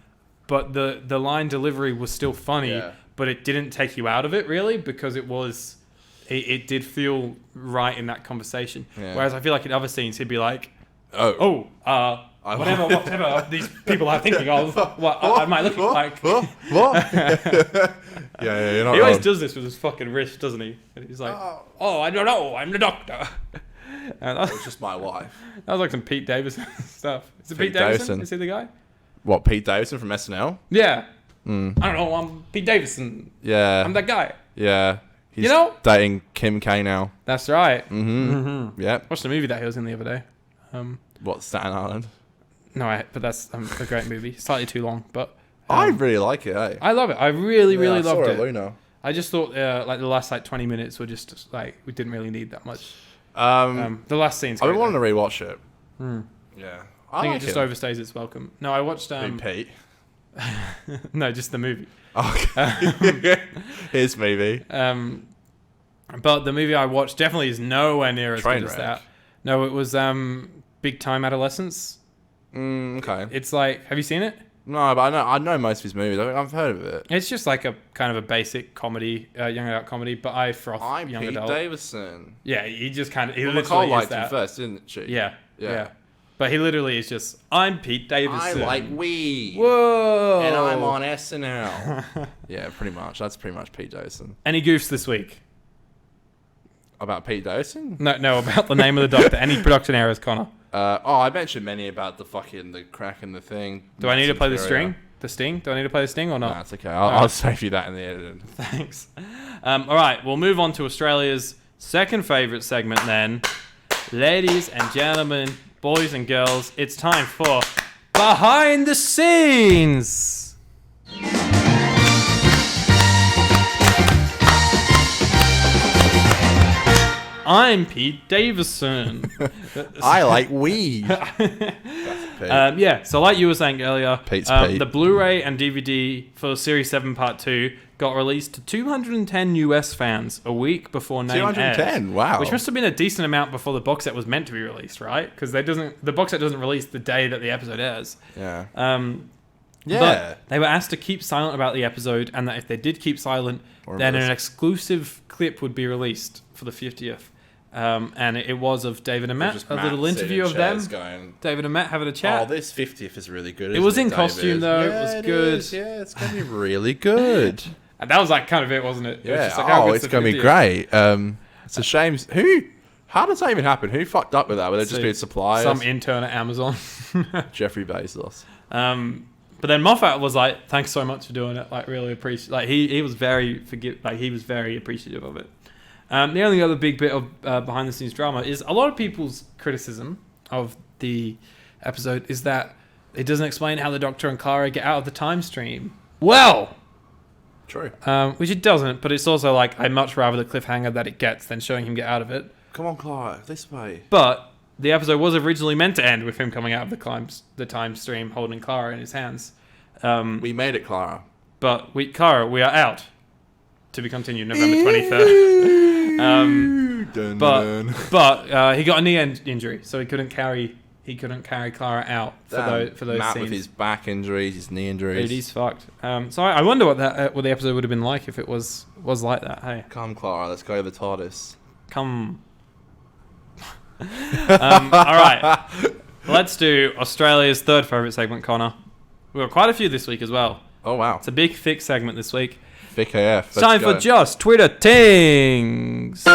but the line delivery was still funny, but it didn't take you out of it, really, because it did feel right in that conversation. Yeah. Whereas I feel like in other scenes, he'd be like, whatever these people are thinking of, what I might look like. What? Yeah, you're not He always wrong. does this with his fucking wrist, doesn't he? And he's like, I don't know, I'm the Doctor. And It's just my wife. that was like some Pete Davidson stuff. Is it Pete Davidson? Is he the guy? What, Pete Davidson from SNL? Yeah. I don't know, I'm Pete Davidson. Yeah. I'm that guy. Yeah. He's dating Kim K now. That's right. Mm-hmm. Yep. Watched the movie that he was in the other day. What, Staten Island? No, but that's a great movie. Slightly too long, but... I really like it, eh? I love it. I really loved it. Luna. I just thought like the last 20 minutes were just like we didn't really need that much. The last scene's I've great, been wanting to rewatch it. Yeah. I think it just overstays its welcome. No, I watched Pete. No, just the movie. Okay. His movie. But the movie I watched definitely is nowhere near as good as that. No, it was Big Time Adolescence. Okay. It's like, have you seen it? No, but I know most of his movies. I've heard of it. It's just like a kind of a basic comedy, young adult comedy. But I froth young Pete adult. Davison. Yeah, he just kind of. Nicole liked him first, didn't she? Yeah. But he literally is just, I'm Pete Davison. I like weed. Whoa. And I'm on SNL. Yeah, pretty much. That's pretty much Pete Davison. Any goofs this week? About Pete Davison? No, about the name of the Doctor. Any production errors, Connor? I mentioned many about the crack in the thing. Do I need to play the sting? The sting? Do I need to play the sting or not? Nah, it's okay. I'll save you that in the editing. Thanks. All right, we'll move on to Australia's second favourite segment then. Ladies and gentlemen, boys and girls, it's time for Behind the Scenes. I'm Pete Davison. I like weed. So like you were saying earlier, Pete's Pete. The Blu-ray and DVD for Series 7 Part 2 got released to 210 US fans a week before Name 210, aired, wow. which must have been a decent amount before the box set was meant to be released, right? Because the box set doesn't release the day that the episode airs. Yeah. But they were asked to keep silent about the episode, and that if they did keep silent, then an exclusive clip would be released for the 50th. And it was of David and Matt, Just a little interview of them. David and Matt having a chat. Oh, this 50th is really good. It was in David? costume though. Yeah, it was good. Yeah, it's gonna be really good. And that was like kind of it, wasn't it? It was Yeah. just like, how good's It's the gonna be 50th? great. It's a shame. How does that even happen? Who fucked up with that? Were they just being suppliers? Some intern at Amazon. Jeffrey Bezos. But then Moffat was like, "Thanks so much for doing it. Like, really appreciate." Like, he was very he was very appreciative of it. The only other big bit of behind the scenes drama is a lot of people's criticism of the episode is that it doesn't explain how the Doctor and Clara get out of the time stream. Well, true. Which it doesn't, but it's also like I'd much rather the cliffhanger that it gets than showing him get out of it. Come on, Clara, this way. But the episode was originally meant to end with him coming out of the time stream holding Clara in his hands. We made it, Clara. But Clara, we are out. To be continued November 23rd. But he got a knee injury, so he couldn't carry Clara out for those Matt scenes. with his back injuries, his knee injuries. Dude, he's fucked. So I wonder what the episode would have been like if it was like that. Hey, Come, Clara, let's go to the TARDIS. come. All right, let's do Australia's third favourite segment, Connor. We've got quite a few this week as well. Oh, wow. It's a big, thick segment this week. Thick AF. It's time for Just Twitter Tings.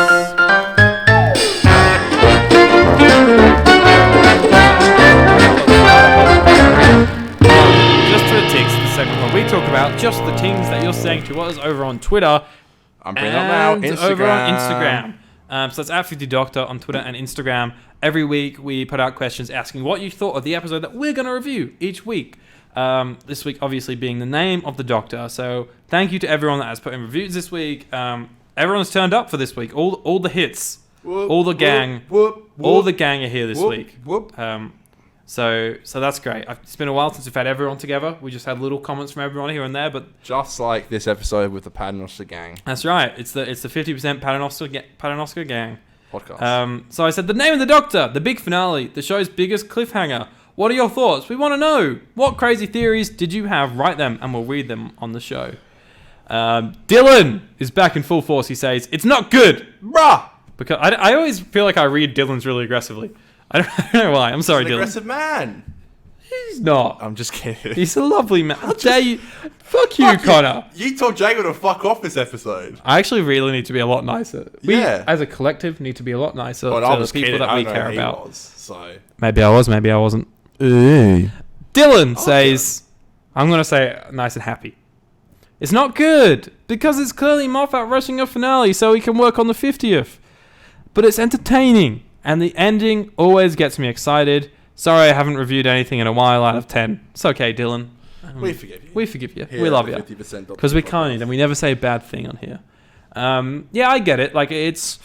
Just Twitter Tings is the segment where we talk about just the tings that you're saying to us over on Twitter. I'm bringing up now. Instagram. Over on Instagram. So that's at 50Doctor on Twitter and Instagram. Every week we put out questions asking what you thought of the episode that we're going to review each week. This week obviously being the name of the Doctor. So thank you to everyone that has put in reviews this week. Everyone's turned up for this week. All the hits. Whoop, all the gang. Whoop, whoop, all the gang are here this week. Whoop. So that's great. It's been a while since we've had everyone together. We just had little comments from everyone here and there, but just like this episode with the Paternoster gang. That's right. It's the 50% Paternoster gang Podcast. So I said the name of the Doctor, the big finale, the show's biggest cliffhanger. What are your thoughts? We want to know. What crazy theories did you have? Write them and we'll read them on the show. Dylan is back in full force. He says, it's not good. Bruh. Because I always feel like I read Dylan's really aggressively. I don't know why. I'm sorry, He's an Dylan. aggressive man. He's not. I'm just kidding. He's a lovely man. How dare you? Fuck you, Connor. You told Jacob to fuck off this episode. I actually really need to be a lot nicer. We, Yeah. as a collective, need to be a lot nicer But to I the was people kidding. that we I don't know care who he about. was, so. Maybe I was, maybe I wasn't. Dylan says, I'm going to say nice and happy. It's not good because it's clearly Moffat rushing a finale so he can work on the 50th. But it's entertaining and the ending always gets me excited. Sorry I haven't reviewed anything in a while out of 10. It's okay, Dylan. We forgive you. We forgive you. Here We love you. 50% Because we're kind and we never say a bad thing on here. Yeah, I get it. Like, it's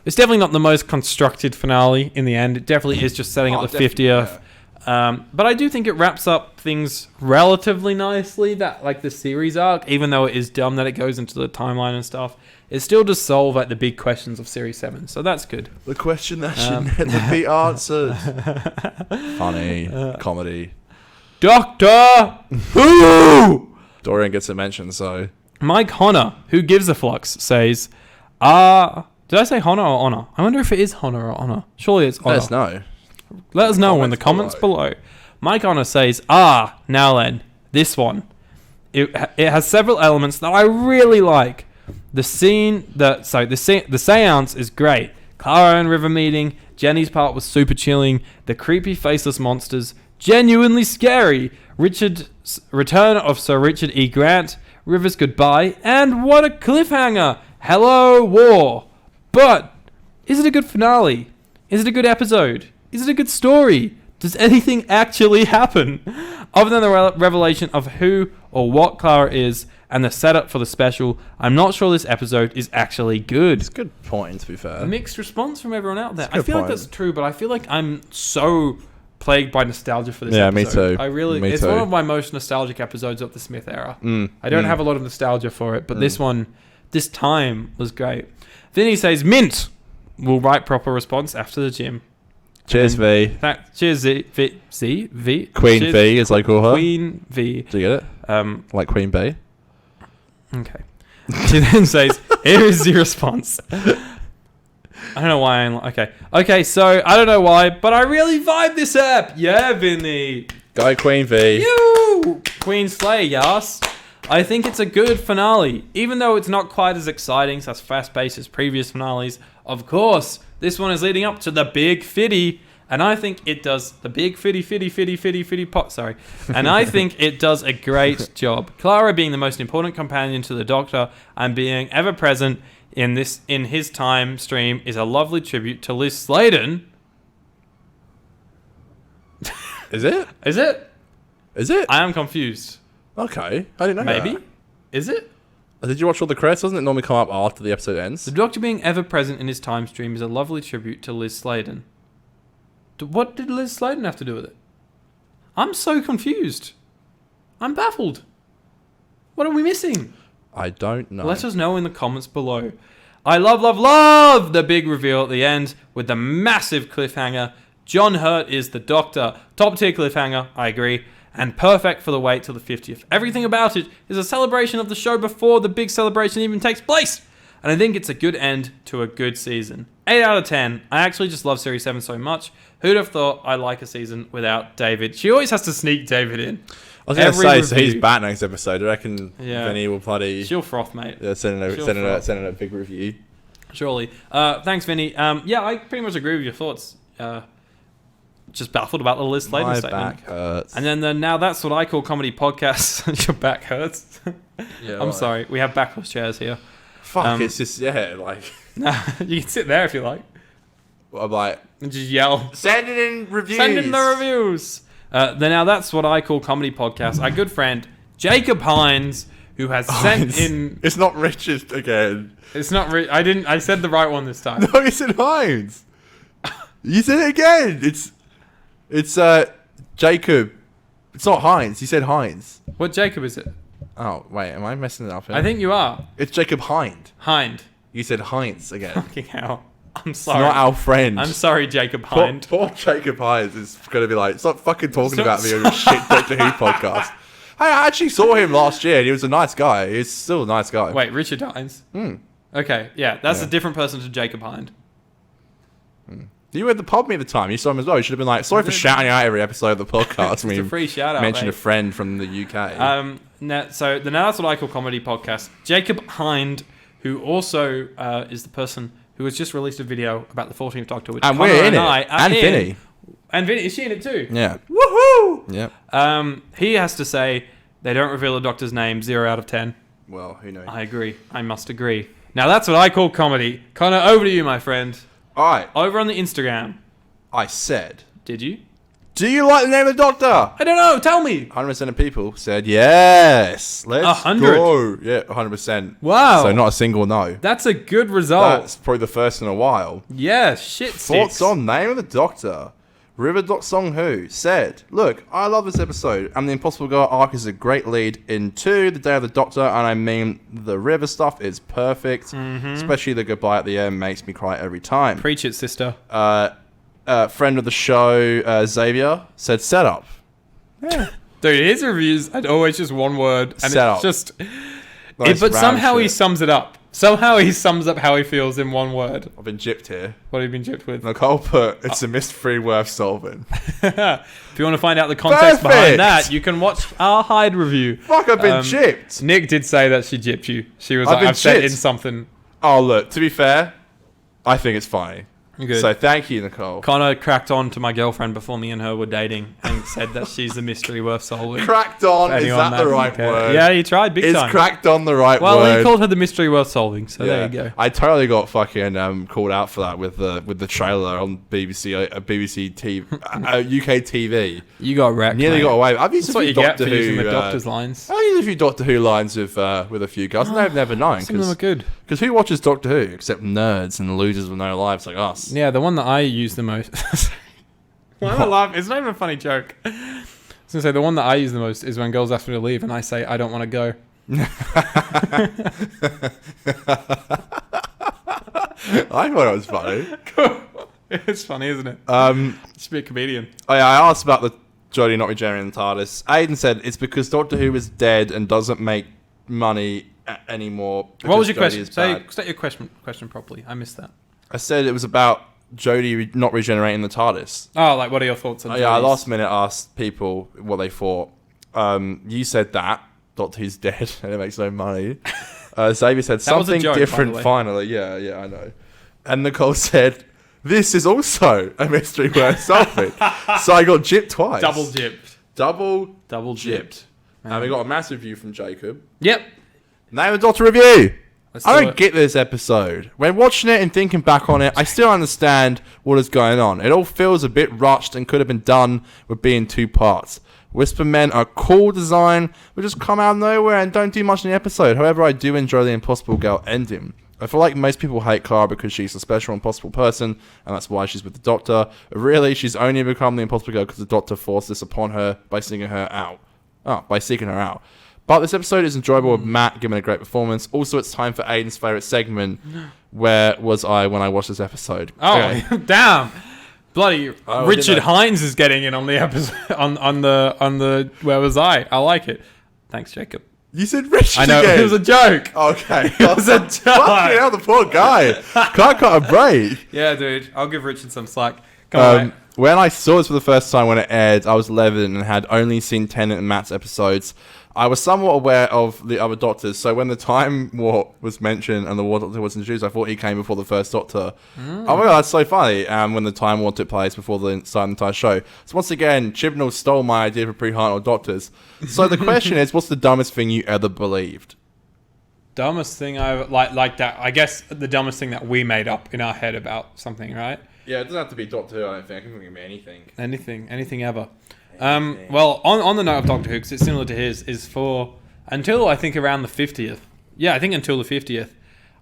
definitely not the most constructed finale in the end. It definitely is just setting up the 50th. Yeah. But I do think it wraps up things relatively nicely, that like the series arc, even though it is dumb that it goes into the timeline and stuff, it still does solve like the big questions of Series 7. So that's good. The question that should never be answered. Funny. Comedy. Doctor Who! Dorian gets a mention, so. Mike Honor, who gives a flux, says, did I say Honor or Honor? I wonder if it is Honor or Honor. Surely it's Honor. Let us know. Let us know in the comments below. Mike Honor says, now then, this one. It has several elements that I really like. The seance is great. Clara and River meeting. Jenny's part was super chilling. The creepy faceless monsters. Genuinely scary. Return of Sir Richard E. Grant. River's goodbye. And what a cliffhanger. Hello, war. But, is it a good finale? Is it a good episode? Is it a good story? Does anything actually happen? Other than the revelation of who or what Clara is and the setup for the special, I'm not sure this episode is actually good. It's a good point, to be fair. Mixed response from everyone out there. It's a good I feel like point. that's true, but I feel like I'm so plagued by nostalgia for this Yeah, episode. me too. I really, Me it's too. one of my most nostalgic episodes of the Smith era. I don't have a lot of nostalgia for it, but this time was great. Vinny says, Mint will write proper response after the gym. Cheers, V. Cheers, V. Queen Cheers, V, as I call her. Queen V. Do you get it? Like Queen Bee? Okay. She then says, here is the response. I don't know why I'm okay, so I don't know why, but I really vibe this app. Yeah, Vinny. Go Queen V. You Queen Slay, yes. I think it's a good finale, even though it's not quite as exciting, as fast-paced as previous finales. Of course, this one is leading up to the big fitty, and I think it does the big fitty pot. Sorry, and I think it does a great job. Clara being the most important companion to the Doctor and being ever present in his time stream is a lovely tribute to Liz Sladen. Is it? Is it? Is it? I am confused. Okay, I didn't know. Maybe. That. Is it? Did you watch all the credits? Doesn't it normally come up after the episode ends? The Doctor being ever present in his time stream is a lovely tribute to Liz Sladen. What did Liz Sladen have to do with it? I'm so confused. I'm baffled. What are we missing? I don't know. Let us know in the comments below. I love the big reveal at the end with the massive cliffhanger. John Hurt is the Doctor. Top tier cliffhanger, I agree. And perfect for the wait till the 50th. Everything about it is a celebration of the show before the big celebration even takes place. And I think it's a good end to a good season. 8 out of 10. I actually just love Series 7 so much. Who'd have thought I'd like a season without David? She always has to sneak David in. I was going to say, so he's back next episode. I reckon Vinny will bloody... She'll froth, mate. Yeah, send in a big review. Surely. Thanks, Vinny. Yeah, I pretty much agree with your thoughts. Just baffled about the Liz Sladen statement. My back hurts. And then now that's what I call comedy podcasts. Your back hurts. Yeah, I'm sorry. We have backless chairs here. Fuck, it's just, like... Nah, you can sit there if you like. I'm like... And just yell. Send it in reviews. Send in the reviews. Then now that's what I call comedy podcasts. Our good friend, Jacob Hines, who has sent in... It's not Richard again. It's not... I said the right one this time. No, you said Hines. You said it again. It's Jacob. It's not Hines. You said Hines. What Jacob is it? Oh, wait. Am I messing it up here? I think you are. It's Jacob Hind. Hind. You said Hines again. Fucking hell. I'm It's sorry. not our friend. I'm sorry, Jacob Hind. Poor Jacob Hines is going to be like, stop fucking talking about me on your shit Doctor Who podcast. I actually saw him last year and he was a nice guy. He's still a nice guy. Wait, Richard Hines? Okay, yeah. That's a different person to Jacob Hind. You were at the pub me at the time. You saw him as well. You should have been like, sorry for shouting out every episode of the podcast. It's a free shout out. Mentioned a friend from the UK. Now that's what I call comedy podcast. Jacob Hind, who also is the person who has just released a video about the 14th Doctor, which and Conor we're in and it. I are And in. Vinny. And Vinny, is she in it too? Yeah. Woohoo! Yeah. He has to say they don't reveal the Doctor's name. 0 out of 10. Well, who knows? I agree. I must agree. Now that's what I call comedy. Conor, over to you, my friend. All right. Over on the Instagram. I said, Did you? do you like the name of the Doctor? I don't know. Tell me. 100% of people said yes. Let's 100? go. Yeah, 100%. Wow. So not a single no. That's a good result. That's probably the first in a while. Yeah, shit Thoughts sticks. on name of the Doctor? River Doc Song Who said, look, I love this episode, and the Impossible Girl arc is a great lead into the Day of the Doctor, and I mean, the River stuff is perfect, especially the goodbye at the end makes me cry every time. Preach it, sister. Friend of the show, Xavier, said setup. Yeah. Dude, his reviews are always just one word, and Setup. it's just... Nice but round somehow he shit. sums it up. Somehow he sums up how he feels in one word. I've been gypped here. What have you been gypped with? Nicole put, it's a mystery worth solving. If you want to find out the context Perfect. behind that, you can watch our Hyde review. Fuck, I've been gypped. Nick did say that she gypped you. She was I've like, been I've sent in gypped. something. Oh, look, to be fair, I think it's funny. Good. So thank you, Nicole. Conor cracked on to my girlfriend before me and her were dating and said that she's a mystery worth solving. Cracked on, is Anyone that the right doesn't care. word? Yeah, he tried big time. Is cracked on the right well, word? he called her the mystery worth solving, so there you go. I totally got fucking called out for that with the trailer on BBC TV, UK TV. You got wrecked, Nearly mate. got away. I've used That's a what few you get Doctor for Who. using the Doctor's lines. I used a few Doctor Who lines with a few guys, and they've never known. Some of them are good. Because who watches Doctor Who except nerds and losers with no lives like us? Yeah, the one that I use the most. Why am I laughing? It's not even a funny joke. I was going to say, the one that I use the most is when girls ask me to leave and I say, I don't want to go. I thought it was funny. It's funny, isn't it? Should be a comedian. I asked about the Jodie not regenerating the TARDIS. Aidan said it's because Doctor Who is dead and doesn't make money anymore. What was your because Jodie question? is bad. State your question properly. I missed that. I said it was about Jodie not regenerating the TARDIS. Oh, like, what are your thoughts on Yeah, I Jodie's? last minute asked people what they thought. You said that Doctor Who's dead and it makes no money. Xavier said something joke, different finally. Yeah, I know. And Nicole said, this is also a mystery worth solving. So I got gypped twice. Double gypped. Double Gypped. And we got a massive review from Jacob. Yep. Name of Doctor Review. Let's I do don't it. get this episode. When watching it and thinking back on it, I still understand what is going on. It all feels a bit rushed and could have been done with being 2 parts. Whisper Men are cool design, but just come out of nowhere and don't do much in the episode. However, I do enjoy the Impossible Girl ending. I feel like most people hate Clara because she's a special impossible person, and that's why she's with the Doctor. But really, she's only become the Impossible Girl because the Doctor forced this upon her by seeking her out. But this episode is enjoyable with Matt giving a great performance. Also, it's time for Aidan's favourite segment. Where was I when I watched this episode? Oh, Okay. damn. Bloody Richard didn't I- Hines is getting in on the episode on the where was I? I like it. Thanks, Jacob. You said Richard I know again. it was a joke. Okay. It was a joke. Fucking hell, the poor guy. Can't cut a break. Yeah, dude. I'll give Richard some slack. Come on, mate. When I saw this for the first time when it aired, I was 11 and had only seen Tennant and Matt's episodes. I was somewhat aware of the other Doctors, so when the Time Warp was mentioned and the War Doctor was introduced, I thought he came before the first Doctor. Oh my god, that's so funny, when the Time Warp took place before the start of the entire show. So once again, Chibnall stole my idea for pre-Hartnell Doctors. So the question is, what's the dumbest thing you ever believed? Dumbest thing I like that. I guess the dumbest thing that we made up in our head about something, right? Yeah, it doesn't have to be Doctor Who, I don't think. I can think of anything. Anything ever. Well, on the note of Doctor Who, 'cause it's similar to his, is for until I think around the 50th. Yeah, I think until the 50th,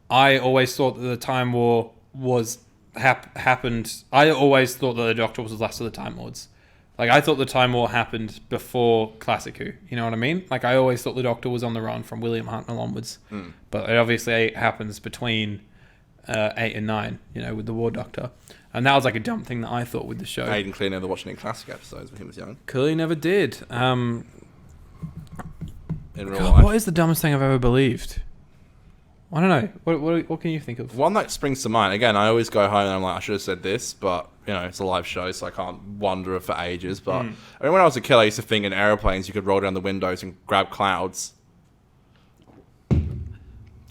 I always thought that the Time War was happened. I always thought that the Doctor was the last of the Time Lords. Like, I thought the Time War happened before Classic Who. You know what I mean? Like, I always thought the Doctor was on the run from William Hartnell onwards. But it obviously happens between 8 and 9, you know, with the War Doctor. And that was like a dumb thing that I thought with the show. Aidan clearly never watched any classic episodes when he was young. Clearly never did. In real God, life. what is the dumbest thing I've ever believed? I don't know. What can you think of? One that springs to mind. Again, I always go home and I'm like, I should have said this, but you know, it's a live show, so I can't wonder for ages. But I mean, when I was a kid, I used to think in airplanes you could roll down the windows and grab clouds. But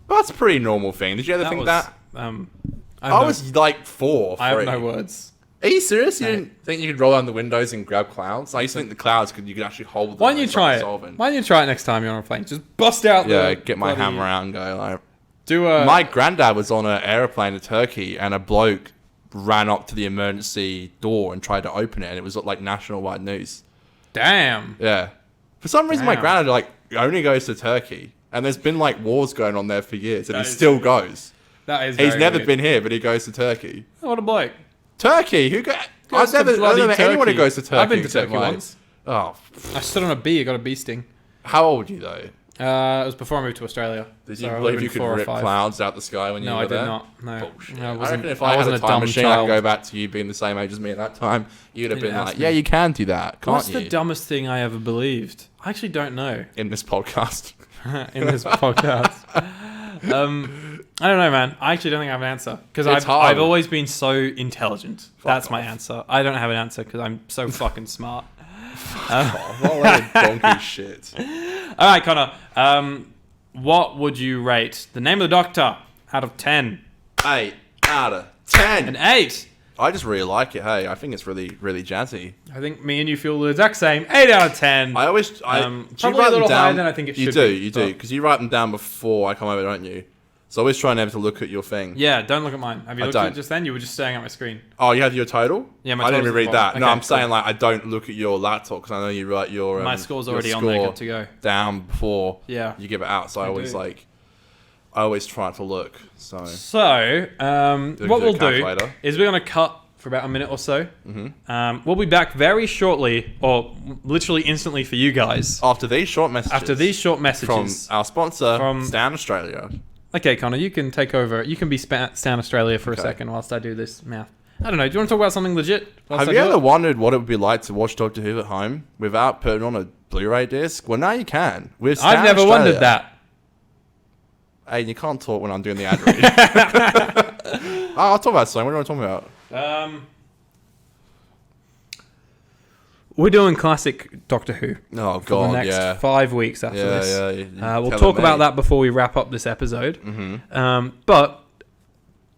that's a pretty normal thing. Did you ever think that? I was like 4 or 3. I have no words. Are you serious? You No. didn't think you could roll down the windows and grab clouds? I used to think the clouds you could actually hold them. Why don't you and try start it? dissolving. Why don't you try it next time you're on a plane? Just bust out Yeah, the get my bloody- hammer out and go like... Do a... My granddad was on an aeroplane to Turkey and a bloke ran up to the emergency door and tried to open it and it was like national-wide news. Damn. Yeah. For some reason, my Damn. granddad like only goes to Turkey and there's been like wars going on there for years and That he is still weird. goes. That is He's very never weird. been here, but he goes to Turkey. Oh, what a bloke. Turkey? Who Goes I've to never bloody met anyone who Turkey. goes to Turkey. I've been to except Turkey my- once. Oh, I stood on a bee. I got a bee sting. how old are you though? It was before I moved to Australia. Did So you I believe would've you been could 4 or rip 5. clouds out the sky when you No, were I did there? not. No. Bullshit. No, I wasn't- reckon if I had wasn't a time machine, I'd child. go back to you being the same age as me at that time. You'd have You'd been ask like, me. yeah, you can do that, can't What's you? the dumbest thing I ever believed? I actually don't know. In this podcast. In this podcast. I don't know, man. I actually don't think I have an answer because It's hard. I've always been so intelligent. That's my off. answer. I don't have an answer because I'm so fucking smart. What a donkey shit. All right, Connor. What would you rate the Name of the Doctor out of 10? 8 out of 10. An 8. I just really like it. Hey, I think it's really, really jazzy. I think me and you feel the exact same. 8 out of 10. I always, do you probably write a little them down? higher than I think it You should do, be, you do, but- because you write them down before I come over, don't you? So I always try never to look at your thing. Yeah, don't look at mine. Have you I looked at don't. it just then? You were just staring at my screen. Oh, you have your total? Yeah, my I didn't total's even read at the that. bottom. No, Okay, I'm saying cool. like I don't look at your laptop because I know you write your My score's your already on there, score good to go. down before Yeah. you give it out. So I always do. I always try to look. So So, what we'll do calculator. is we're going to cut for about a minute or so. We'll be back very shortly, or literally instantly for you guys. after these short messages, From from our sponsor, from- Stan Australia. Okay, Connor, you can take over. You can be Stan Australia for a second whilst I do this math. I don't know. Do you want to talk about something legit? Have you ever wondered what it would be like to watch Doctor Who at home without putting on a Blu-ray disc? Well, now you can. With Stan I've never Australia. wondered that. Hey, you can't talk when I'm doing the ad read. I'll talk about something. What are you talking about? We're doing classic Doctor Who. Oh, for God, the next 5 weeks after this. Yeah. We'll talk about that before we wrap up this episode. Mm-hmm. But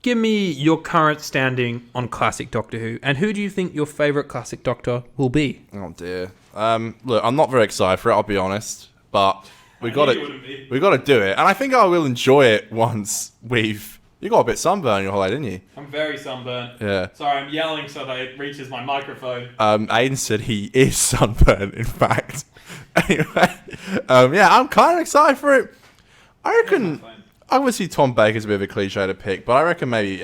give me your current standing on classic Doctor Who, and who do you think your favourite classic Doctor will be? Oh, dear. Look, I'm not very excited for it, I'll be honest. But we got to do it. And I think I will enjoy it once You got a bit sunburned on your holiday, didn't you? I'm very sunburned. Yeah. Sorry, I'm yelling so that it reaches my microphone. Aidan said he is sunburned, in fact. Anyway, I'm kind of excited for it. I reckon, obviously Tom Baker's a bit of a cliche to pick, but I reckon maybe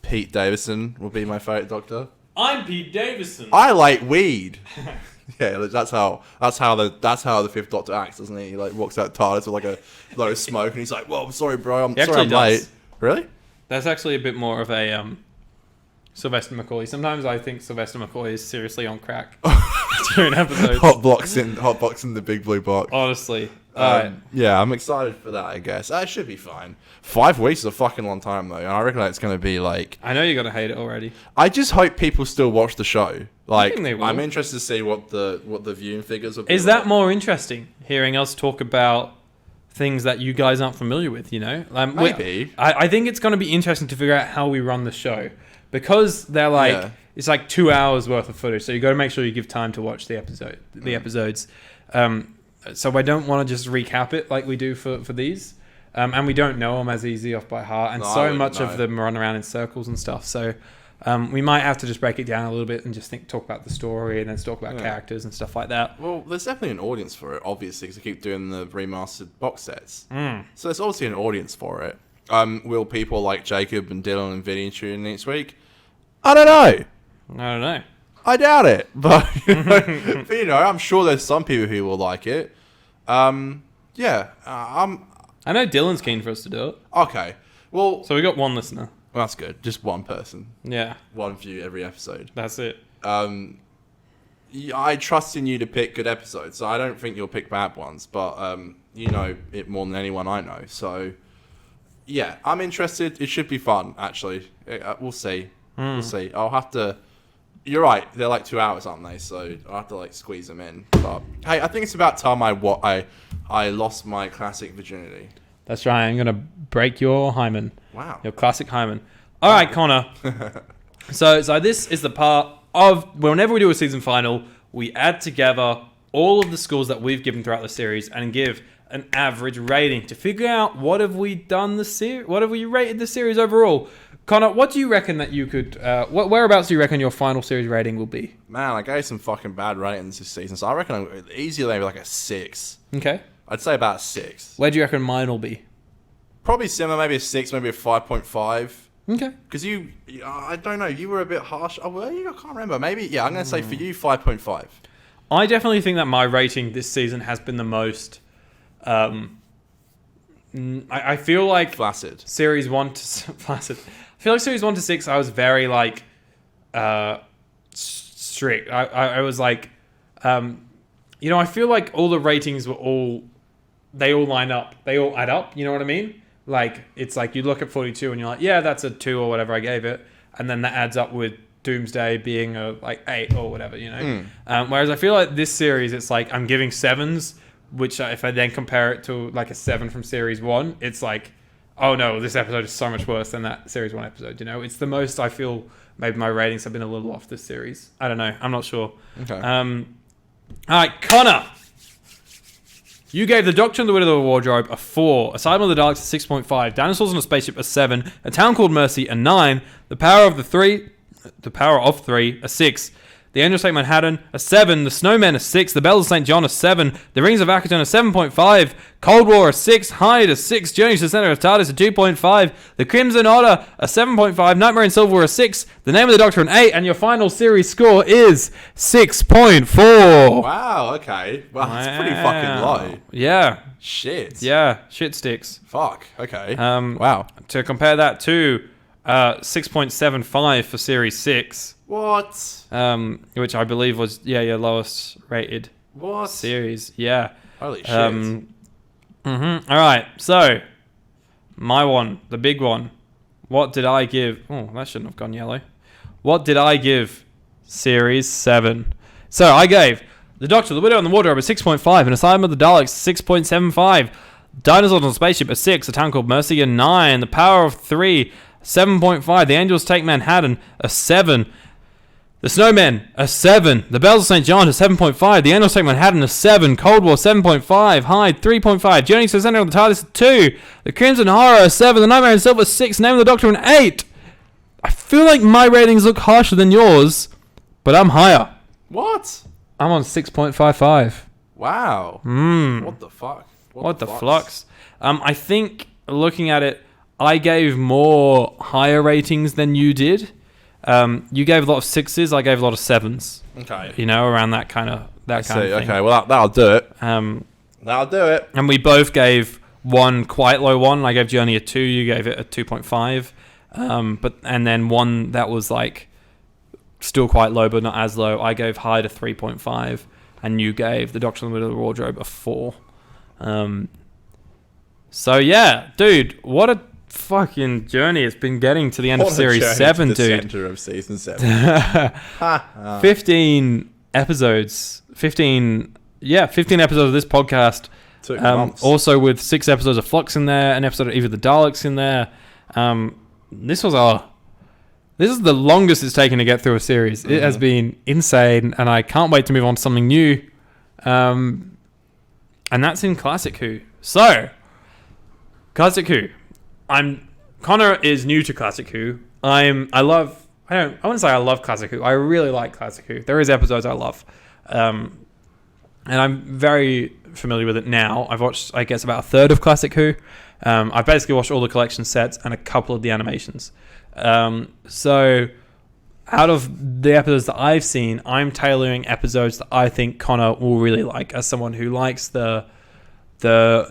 Pete Davison will be my favourite Doctor. I'm Pete Davison. I like weed. Yeah, that's how the Fifth Doctor acts, doesn't he? He like walks out TARDIS with like a load of smoke, and he's like, "Well, I'm sorry, bro. I'm late." Really? That's actually a bit more of a Sylvester McCoy. Sometimes I think Sylvester McCoy is seriously on crack during episodes. Hotboxing the big blue box. Honestly. Yeah, I'm excited for that, I guess. It should be fine. 5 weeks is a fucking long time, though. And I reckon it's going to be like... I know you're going to hate it already. I just hope people still watch the show. Like, I think they will. I'm interested to see what the viewing figures will be. Is that more interesting, hearing us talk about things that you guys aren't familiar with, you know? Maybe. I think it's going to be interesting to figure out how we run the show. Because they're like... It's like 2 hours worth of footage. So you got to make sure you give time to watch the episodes. So I don't want to just recap it like we do for these. And we don't know them as easy off by heart. And so much of them run around in circles and stuff. So we might have to just break it down a little bit and just talk about the story and then talk about characters and stuff like that. Well, there's definitely an audience for it, obviously, because I keep doing the remastered box sets. So there's obviously an audience for it. Will people like Jacob and Dylan and Vinny tune in next week? I don't know. I doubt it, but I'm sure there's some people who will like it. I know Dylan's keen for us to do it. Okay, well, so we got one listener. Well, that's good. Just one person. Yeah, one view every episode. That's it. I trust in you to pick good episodes, so I don't think you'll pick bad ones. But you know it more than anyone I know, so yeah, I'm interested. It should be fun, actually. We'll see. We'll see. I'll have to. You're right. They're like 2 hours, aren't they? So I'll have to like squeeze them in. But hey, I think it's about time I lost my classic virginity. That's right. I'm gonna break your hymen. Wow. Your classic hymen. All right, Connor. So this is the part of whenever we do a season final, we add together all of the scores that we've given throughout the series and give an average rating to figure out what have we rated the series overall. Connor, what do you reckon that you could... whereabouts do you reckon your final series rating will be? Man, I gave some fucking bad ratings this season, so I reckon I'm easily maybe like a 6. Okay. I'd say about a 6. Where do you reckon mine will be? Probably similar, maybe a 6, maybe a 5.5. Okay. Because I don't know, you were a bit harsh. Oh, well, I can't remember. Maybe, yeah, I'm going to say for you, 5.5. I definitely think that my rating this season has been the most... I feel like... Flaccid. Series 1 to... Flaccid. I feel like series 1 to 6, I was very like strict. I was like, I feel like all the ratings were they all line up. They all add up. You know what I mean? Like, it's like you look at 42 and you're like, yeah, that's a 2 or whatever I gave it. And then that adds up with Doomsday being a like 8 or whatever, you know? Whereas I feel like this series, it's like I'm giving 7s, which if I then compare it to like a 7 from series 1, it's like, oh no, this episode is so much worse than that series 1 episode, you know? It's the most I feel maybe my ratings have been a little off this series. I don't know. I'm not sure. Okay. All right, Connor. You gave The Doctor and the Widow of the Wardrobe a 4, Asylum of the Daleks a 6.5, Dinosaurs on a Spaceship a 7, A Town Called Mercy a 9, The Power of 3 a 6, The Angels Take Manhattan a 7, The Snowmen a 6, The Bells of St. John a 7, The Rings of Akaton a 7.5, Cold War a 6, Hyde a 6, Journey to the Center of TARDIS a 2.5, The Crimson Order a 7.5, Nightmare in Silver a 6, The Name of the Doctor an 8, and your final series score is 6.4. Wow, okay. Wow, that's pretty fucking low. Yeah. Shit. Yeah, shit sticks. Fuck, okay. Wow. To compare that to 6.75 for series 6. What? Which I believe was your lowest rated series. Yeah. Holy shit. All right. So my one, the big one, What did I give? Oh, that shouldn't have gone yellow. What did I give Series 7? So I gave The Doctor, The Widow and the Wardrobe a 6.5, An Asylum of the Daleks 6.75, Dinosaurs on a Spaceship a 6, A Town Called Mercy a 9, The Power of 3 7.5, The Angels Take Manhattan a 7, The Snowmen a 7, The Bells of St. John a 7.5, The Angels Take Manhattan a 7, Cold War 7.5, Hyde 3.5, Journey to the Center of the TARDIS a 2, The Crimson Horror a 7, The Nightmare in Silver a 6, Name of the Doctor an 8. I feel like my ratings look harsher than yours, but I'm higher. What? I'm on 6.55. Wow. What the fuck? What the flux? I think looking at it, I gave more higher ratings than you did. You gave a lot of 6s. I gave a lot of 7s. Okay. You know, around that kind of thing. Okay, well, that'll do it. That'll do it. And we both gave one quite low one. I gave Journey a 2. You gave it a 2.5. And then one that was like still quite low, but not as low. I gave Hyde a 3.5, and you gave The Doctor in the Middle of the Wardrobe a 4. So yeah, dude, what a fucking journey it's been getting to the end of Series 7, dude. Center of Season 7. 15 episodes. 15 episodes of this podcast. Took months. Also with 6 episodes of Flux in there, an episode of Eve of the Daleks in there. This is the longest it's taken to get through a series. It has been insane, and I can't wait to move on to something new. And that's in Classic Who. So, Classic Who. Conor is new to Classic Who. I wouldn't say I love Classic Who. I really like Classic Who. There is episodes I love. And I'm very familiar with it now. I've watched, I guess, about a third of Classic Who. I've basically watched all the collection sets and a couple of the animations. So out of the episodes that I've seen, I'm tailoring episodes that I think Conor will really like, as someone who likes the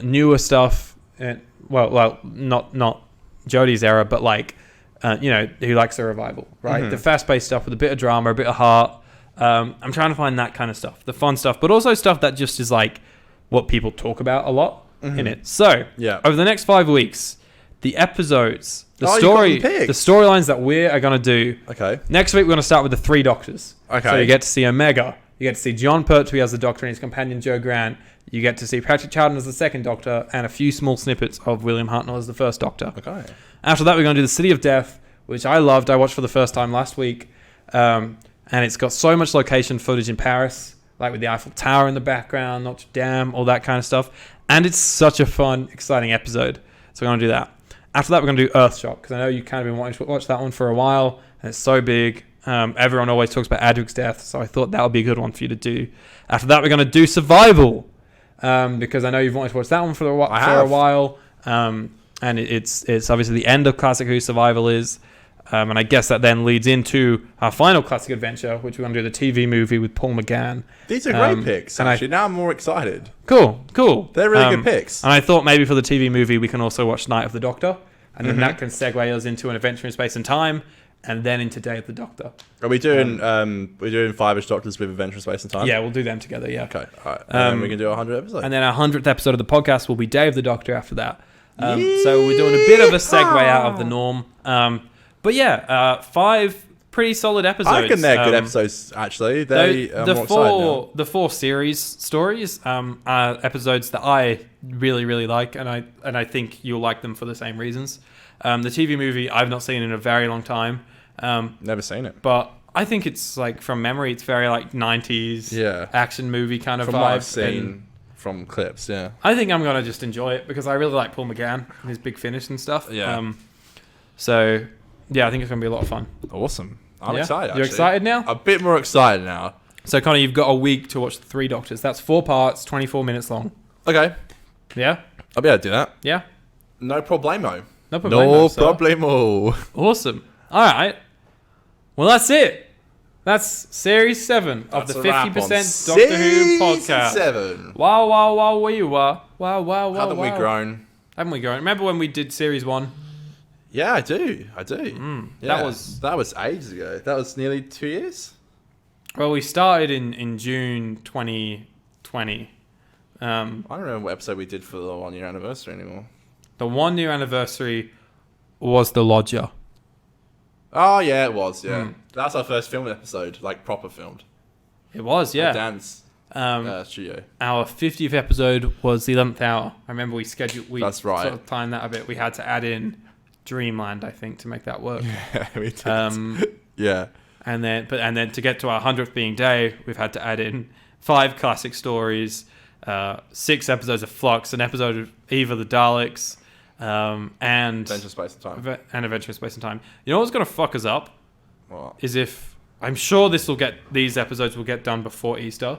newer stuff. And, well, not Jodie's era, but like, who likes the revival, right? Mm-hmm. The fast-paced stuff with a bit of drama, a bit of heart. I'm trying to find that kind of stuff, the fun stuff, but also stuff that just is like what people talk about a lot in it. So, over the next 5 weeks, the episodes, the storylines that we are going to do. Okay. Next week, we're going to start with the 3 Doctors. Okay. So you get to see Omega. You get to see John Pertwee as the Doctor and his companion Joe Grant. You get to see Patrick Troughton as the 2nd Doctor and a few small snippets of William Hartnell as the 1st Doctor. Okay. After that, we're going to do the City of Death, which I loved. I watched for the first time last week. And it's got so much location footage in Paris, like with the Eiffel Tower in the background, Notre Dame, all that kind of stuff. And it's such a fun, exciting episode. So we're going to do that. After that, we're going to do Earthshock, because I know you kind of been wanting to watch that one for a while, and it's so big. Everyone always talks about Adric's death, so I thought that would be a good one for you to do. After that, we're going to do Survival, because I know you've wanted to watch that one for a while. And it's obviously the end of Classic Who Survival is. And I guess that then leads into our final classic adventure, which we're going to do the TV movie with Paul McGann. These are great picks, actually. Now I'm more excited. Cool. They're really good picks. And I thought maybe for the TV movie, we can also watch Night of the Doctor. And then that can segue us into an adventure in space and time, and then into Day of the Doctor. Are we doing we're doing 5-ish Doctors with Adventure in Space and Time? Yeah, we'll do them together, yeah. Okay, all right. And then we can do 100 episodes. And then our 100th episode of the podcast will be Day of the Doctor after that. So we're doing a bit of a segue out of the norm. But yeah, 5 pretty solid episodes. I reckon they're good episodes, actually. The 4 series stories are episodes that I really, really like, and I think you'll like them for the same reasons. The TV movie I've not seen in a very long time. Never seen it. But I think it's like, from memory, it's very like 90s action movie kind of vibe. From what I've seen from clips, yeah. I think I'm going to just enjoy it because I really like Paul McGann and his Big Finish and stuff. Yeah. So, yeah, I think it's going to be a lot of fun. Awesome. I'm excited, actually. You're excited now? A bit more excited now. So, Conor, you've got a week to watch the 3 Doctors. That's 4 parts, 24 minutes long. Okay. Yeah? I'll be able to do that. Yeah? No problemo. No problemo. No problemo. Awesome. All right. Well, that's it. That's Series 7 of the 50% Doctor Who podcast. 7. Wow, where you are. Wow. Haven't we grown? Remember when we did Series 1? Yeah, I do. Yeah, that was ages ago. That was nearly 2 years. Well, we started in June 2020. I don't remember what episode we did for the 1 year anniversary anymore. The 1 year anniversary was The Lodger. Oh yeah, it was. Yeah, Mm. that's our first filmed episode, like proper filmed. It was, yeah. Dan's studio. Our 50th episode was the 11th hour. I remember we That's right. sort of timed that a bit. We had to add in Dreamland, I think, to make that work. Yeah, we did. Yeah. And then to get to our 100th being day, we've had to add in 5 classic stories, 6 episodes of Flux, an episode of Eve of the Daleks, and Adventure Space and Time. And Adventure Space and Time. You know what's going to fuck us up? What? Is if I'm sure these episodes will get done before Easter,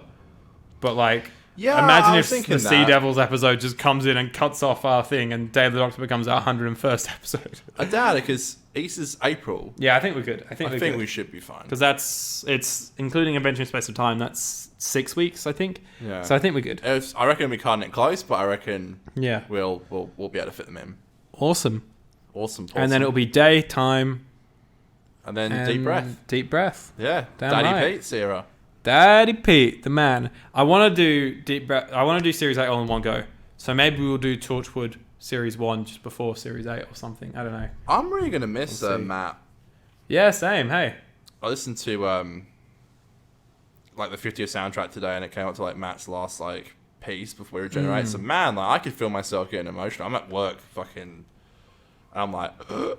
but like, Yeah, imagine I was if thinking the Sea that. Devils episode just comes in and cuts off our thing, and Day of the Doctor becomes our 101st episode. I doubt it because Easter's April. Yeah, I think we're good. I I think think we should be fine. because it's including Adventure in Space and Time. That's 6 weeks, I think. Yeah. So I think we're good. I reckon we can't get close, but I reckon Yeah. we'll be able to fit them in. Awesome. Awesome. And then it'll be daytime. And then Deep Breath. Deep breath. Yeah. Damn Daddy right. Pete's era. Daddy Pete, the man. I want to do Deep Breath. I want to do Series 8 all in one go. So maybe we'll do Torchwood Series 1 just before Series 8 or something. I don't know. I'm really going to miss We'll see. Matt. Yeah, same. Hey. I listened to like the 50th soundtrack today, and it came up to like Matt's last like piece before Regeneration. So man, like I could feel myself getting emotional. I'm at work, fucking. I'm like, ugh.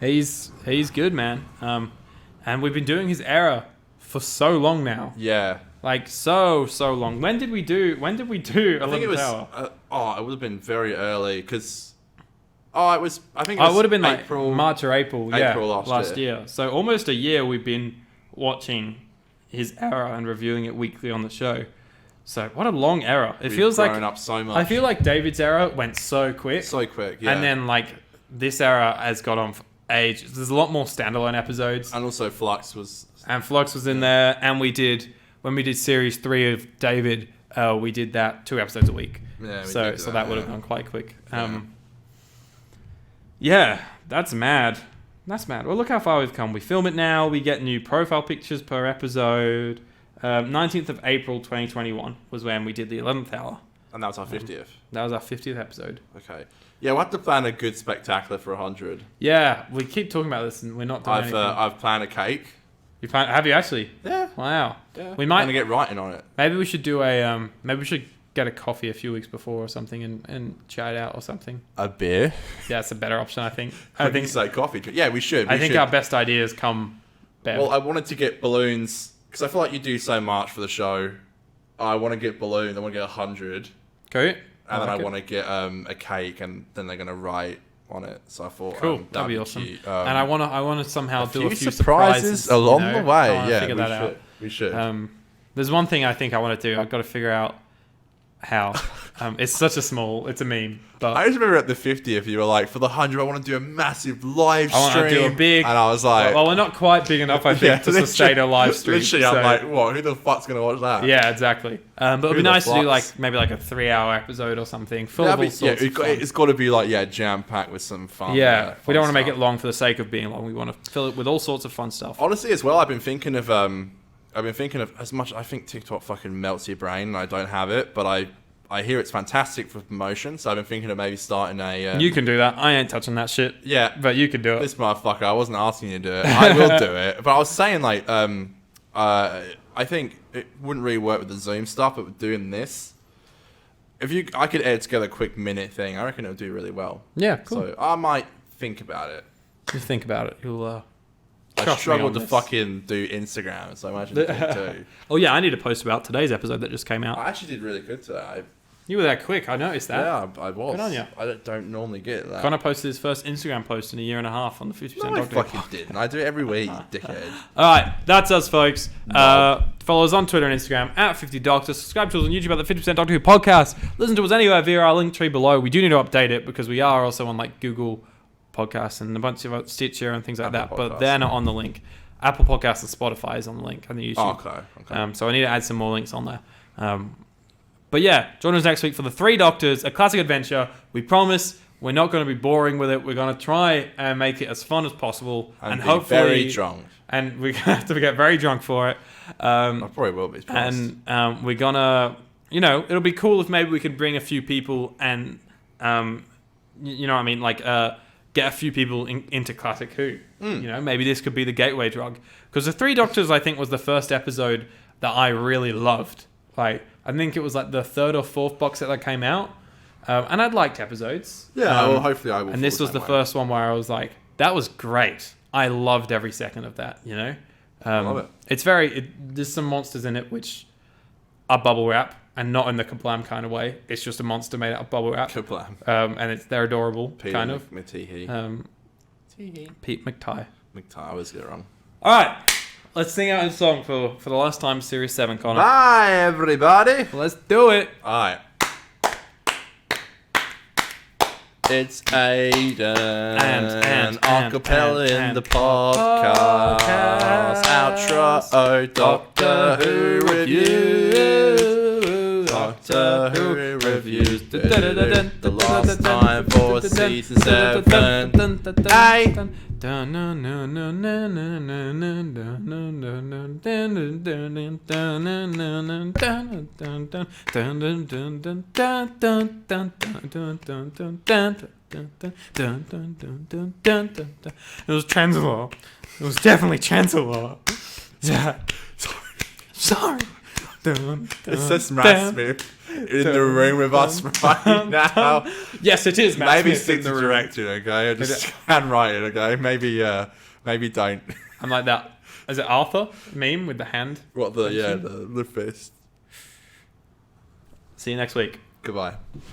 He's good, man. And we've been doing his era for so long now. Yeah. Like so long. When did we do? I think it 11th was. hour? It would have been very early because. It was. I think it Oh, was it would have been April. like March or April. Yeah, April last year. So almost a year we've been watching his era and reviewing it weekly on the show. So what a long era. It We've feels like grown up so much. I feel like David's era went so quick. so quick. Yeah. And then like this era has got on for ages. There's a lot more standalone episodes. And also Flux was. And Flux was in there. And when we did series 3 of David, we did that 2 episodes a week. Yeah. So that would have gone quite quick. Yeah, that's mad. That's mad. Well, look how far we've come. We film it now. We get new profile pictures per episode. 19th of April 2021 was when we did the 11th hour. And that was our 50th. That was our 50th episode. Okay. Yeah, we'll have to plan a good spectacular for 100. Yeah, we keep talking about this and we're not doing anything. I've planned a cake. Have you actually? Yeah. Wow. Yeah. We might I'm gonna get writing on it. Maybe we should do maybe we should get a coffee a few weeks before or something and chat it out or something. A beer? Yeah, that's a better option, I think. I think so. Coffee. Yeah, we should. I think our best ideas come better. Well, I wanted to get balloons because I feel like you do so much for the show. I want to get balloons. I want to get 100. Cool. And then I want to get a cake, and then they're gonna write on it. So I thought, cool, that'd be awesome. Cute. And I want to somehow do a few surprises along the way. Yeah, figure that out. We should. There's one thing I think I want to do. I've got to figure out how. It's a meme. But I just remember at the 50th, you were like, for the 100, I want to do a massive live stream. I want to do a big. And I was like, well, we're not quite big enough, I think, to sustain a live stream. Literally, I'm like, what? Who the fuck's gonna watch that? Yeah, exactly. But it'd be nice to do maybe a 3-hour episode or something. Full of all sorts of fun. It's got to be jam packed with some fun. Yeah, we don't want to make stuff. it long for the sake of being long. We want to fill it with all sorts of fun stuff. Honestly, as well, I've been thinking of as much. I think TikTok fucking melts your brain, and I don't have it, but I hear it's fantastic for promotion. So I've been thinking of maybe starting a. You can do that. I ain't touching that shit. Yeah, but you can do it. This motherfucker. I wasn't asking you to do it. I will do it. But I was saying I think it wouldn't really work with the Zoom stuff, but with doing this, I could edit together a quick minute thing. I reckon it would do really well. Yeah, cool. So I might think about it. Just think about it. You'll. I struggled to fucking do Instagram, so I imagine you do. Oh yeah, I need to post about today's episode that just came out. I actually did really good today. You were that quick. I noticed that. Yeah, I was. Good on you. I don't normally get that. Conor posted his first Instagram post in a year and a half on the 50% No, I Doctor. fucking didn't. I do it every week, dickhead. All right, that's us, folks. No. Follow us on Twitter and Instagram at 50Doctor. Subscribe to us on YouTube at the 50% Doctor Who podcast. Listen to us anywhere via our link tree below. We do need to update it because we are also on Google Podcasts and a bunch of Stitcher and things like Apple that. But Podcasts. they're not on the link. Apple Podcasts and Spotify is on the link and the YouTube. Oh, okay. So I need to add some more links on there. But yeah, join us next week for the 3 Doctors, a classic adventure. We promise we're not going to be boring with it. We're going to try and make it as fun as possible, and hopefully very drunk. And we're gonna have to get very drunk for it. I probably will be. And we're gonna, it'll be cool if maybe we could bring a few people and, you know what I mean, get a few people into classic Who. You know, maybe this could be the gateway drug. Because the Three Doctors, I think, was the first episode that I really loved. Like, I think it was like the third or fourth box set that came out. And I'd liked episodes. Yeah, well, hopefully I will. And this was the first one where I was like, that was great. I loved every second of that, you know? I love it. It's there's some monsters in it which are bubble wrap, and not in the Kablam kind of way. It's just a monster made out of bubble wrap. Kablam. And they're adorable, Peter kind of. Pete McTie. I always get it wrong. All right. Let's sing out a song for the last time, Series 7, Conor. Bye, everybody. Let's do it. All right. It's Aidan and acapella in the podcast. Outro, Doctor Who review. Doctor Who reviews. The last time for season 7. Hey. It was Chancellor. It was definitely Chancellor. Yeah. Sorry. It's just Matt Smith in the room with us right now. Yes, it is Matt Maybe Smith stick in to the room. directing, okay? Just handwrite it, okay? Maybe don't. I'm like that. Is it Arthur meme with the hand? What the fist. See you next week. Goodbye.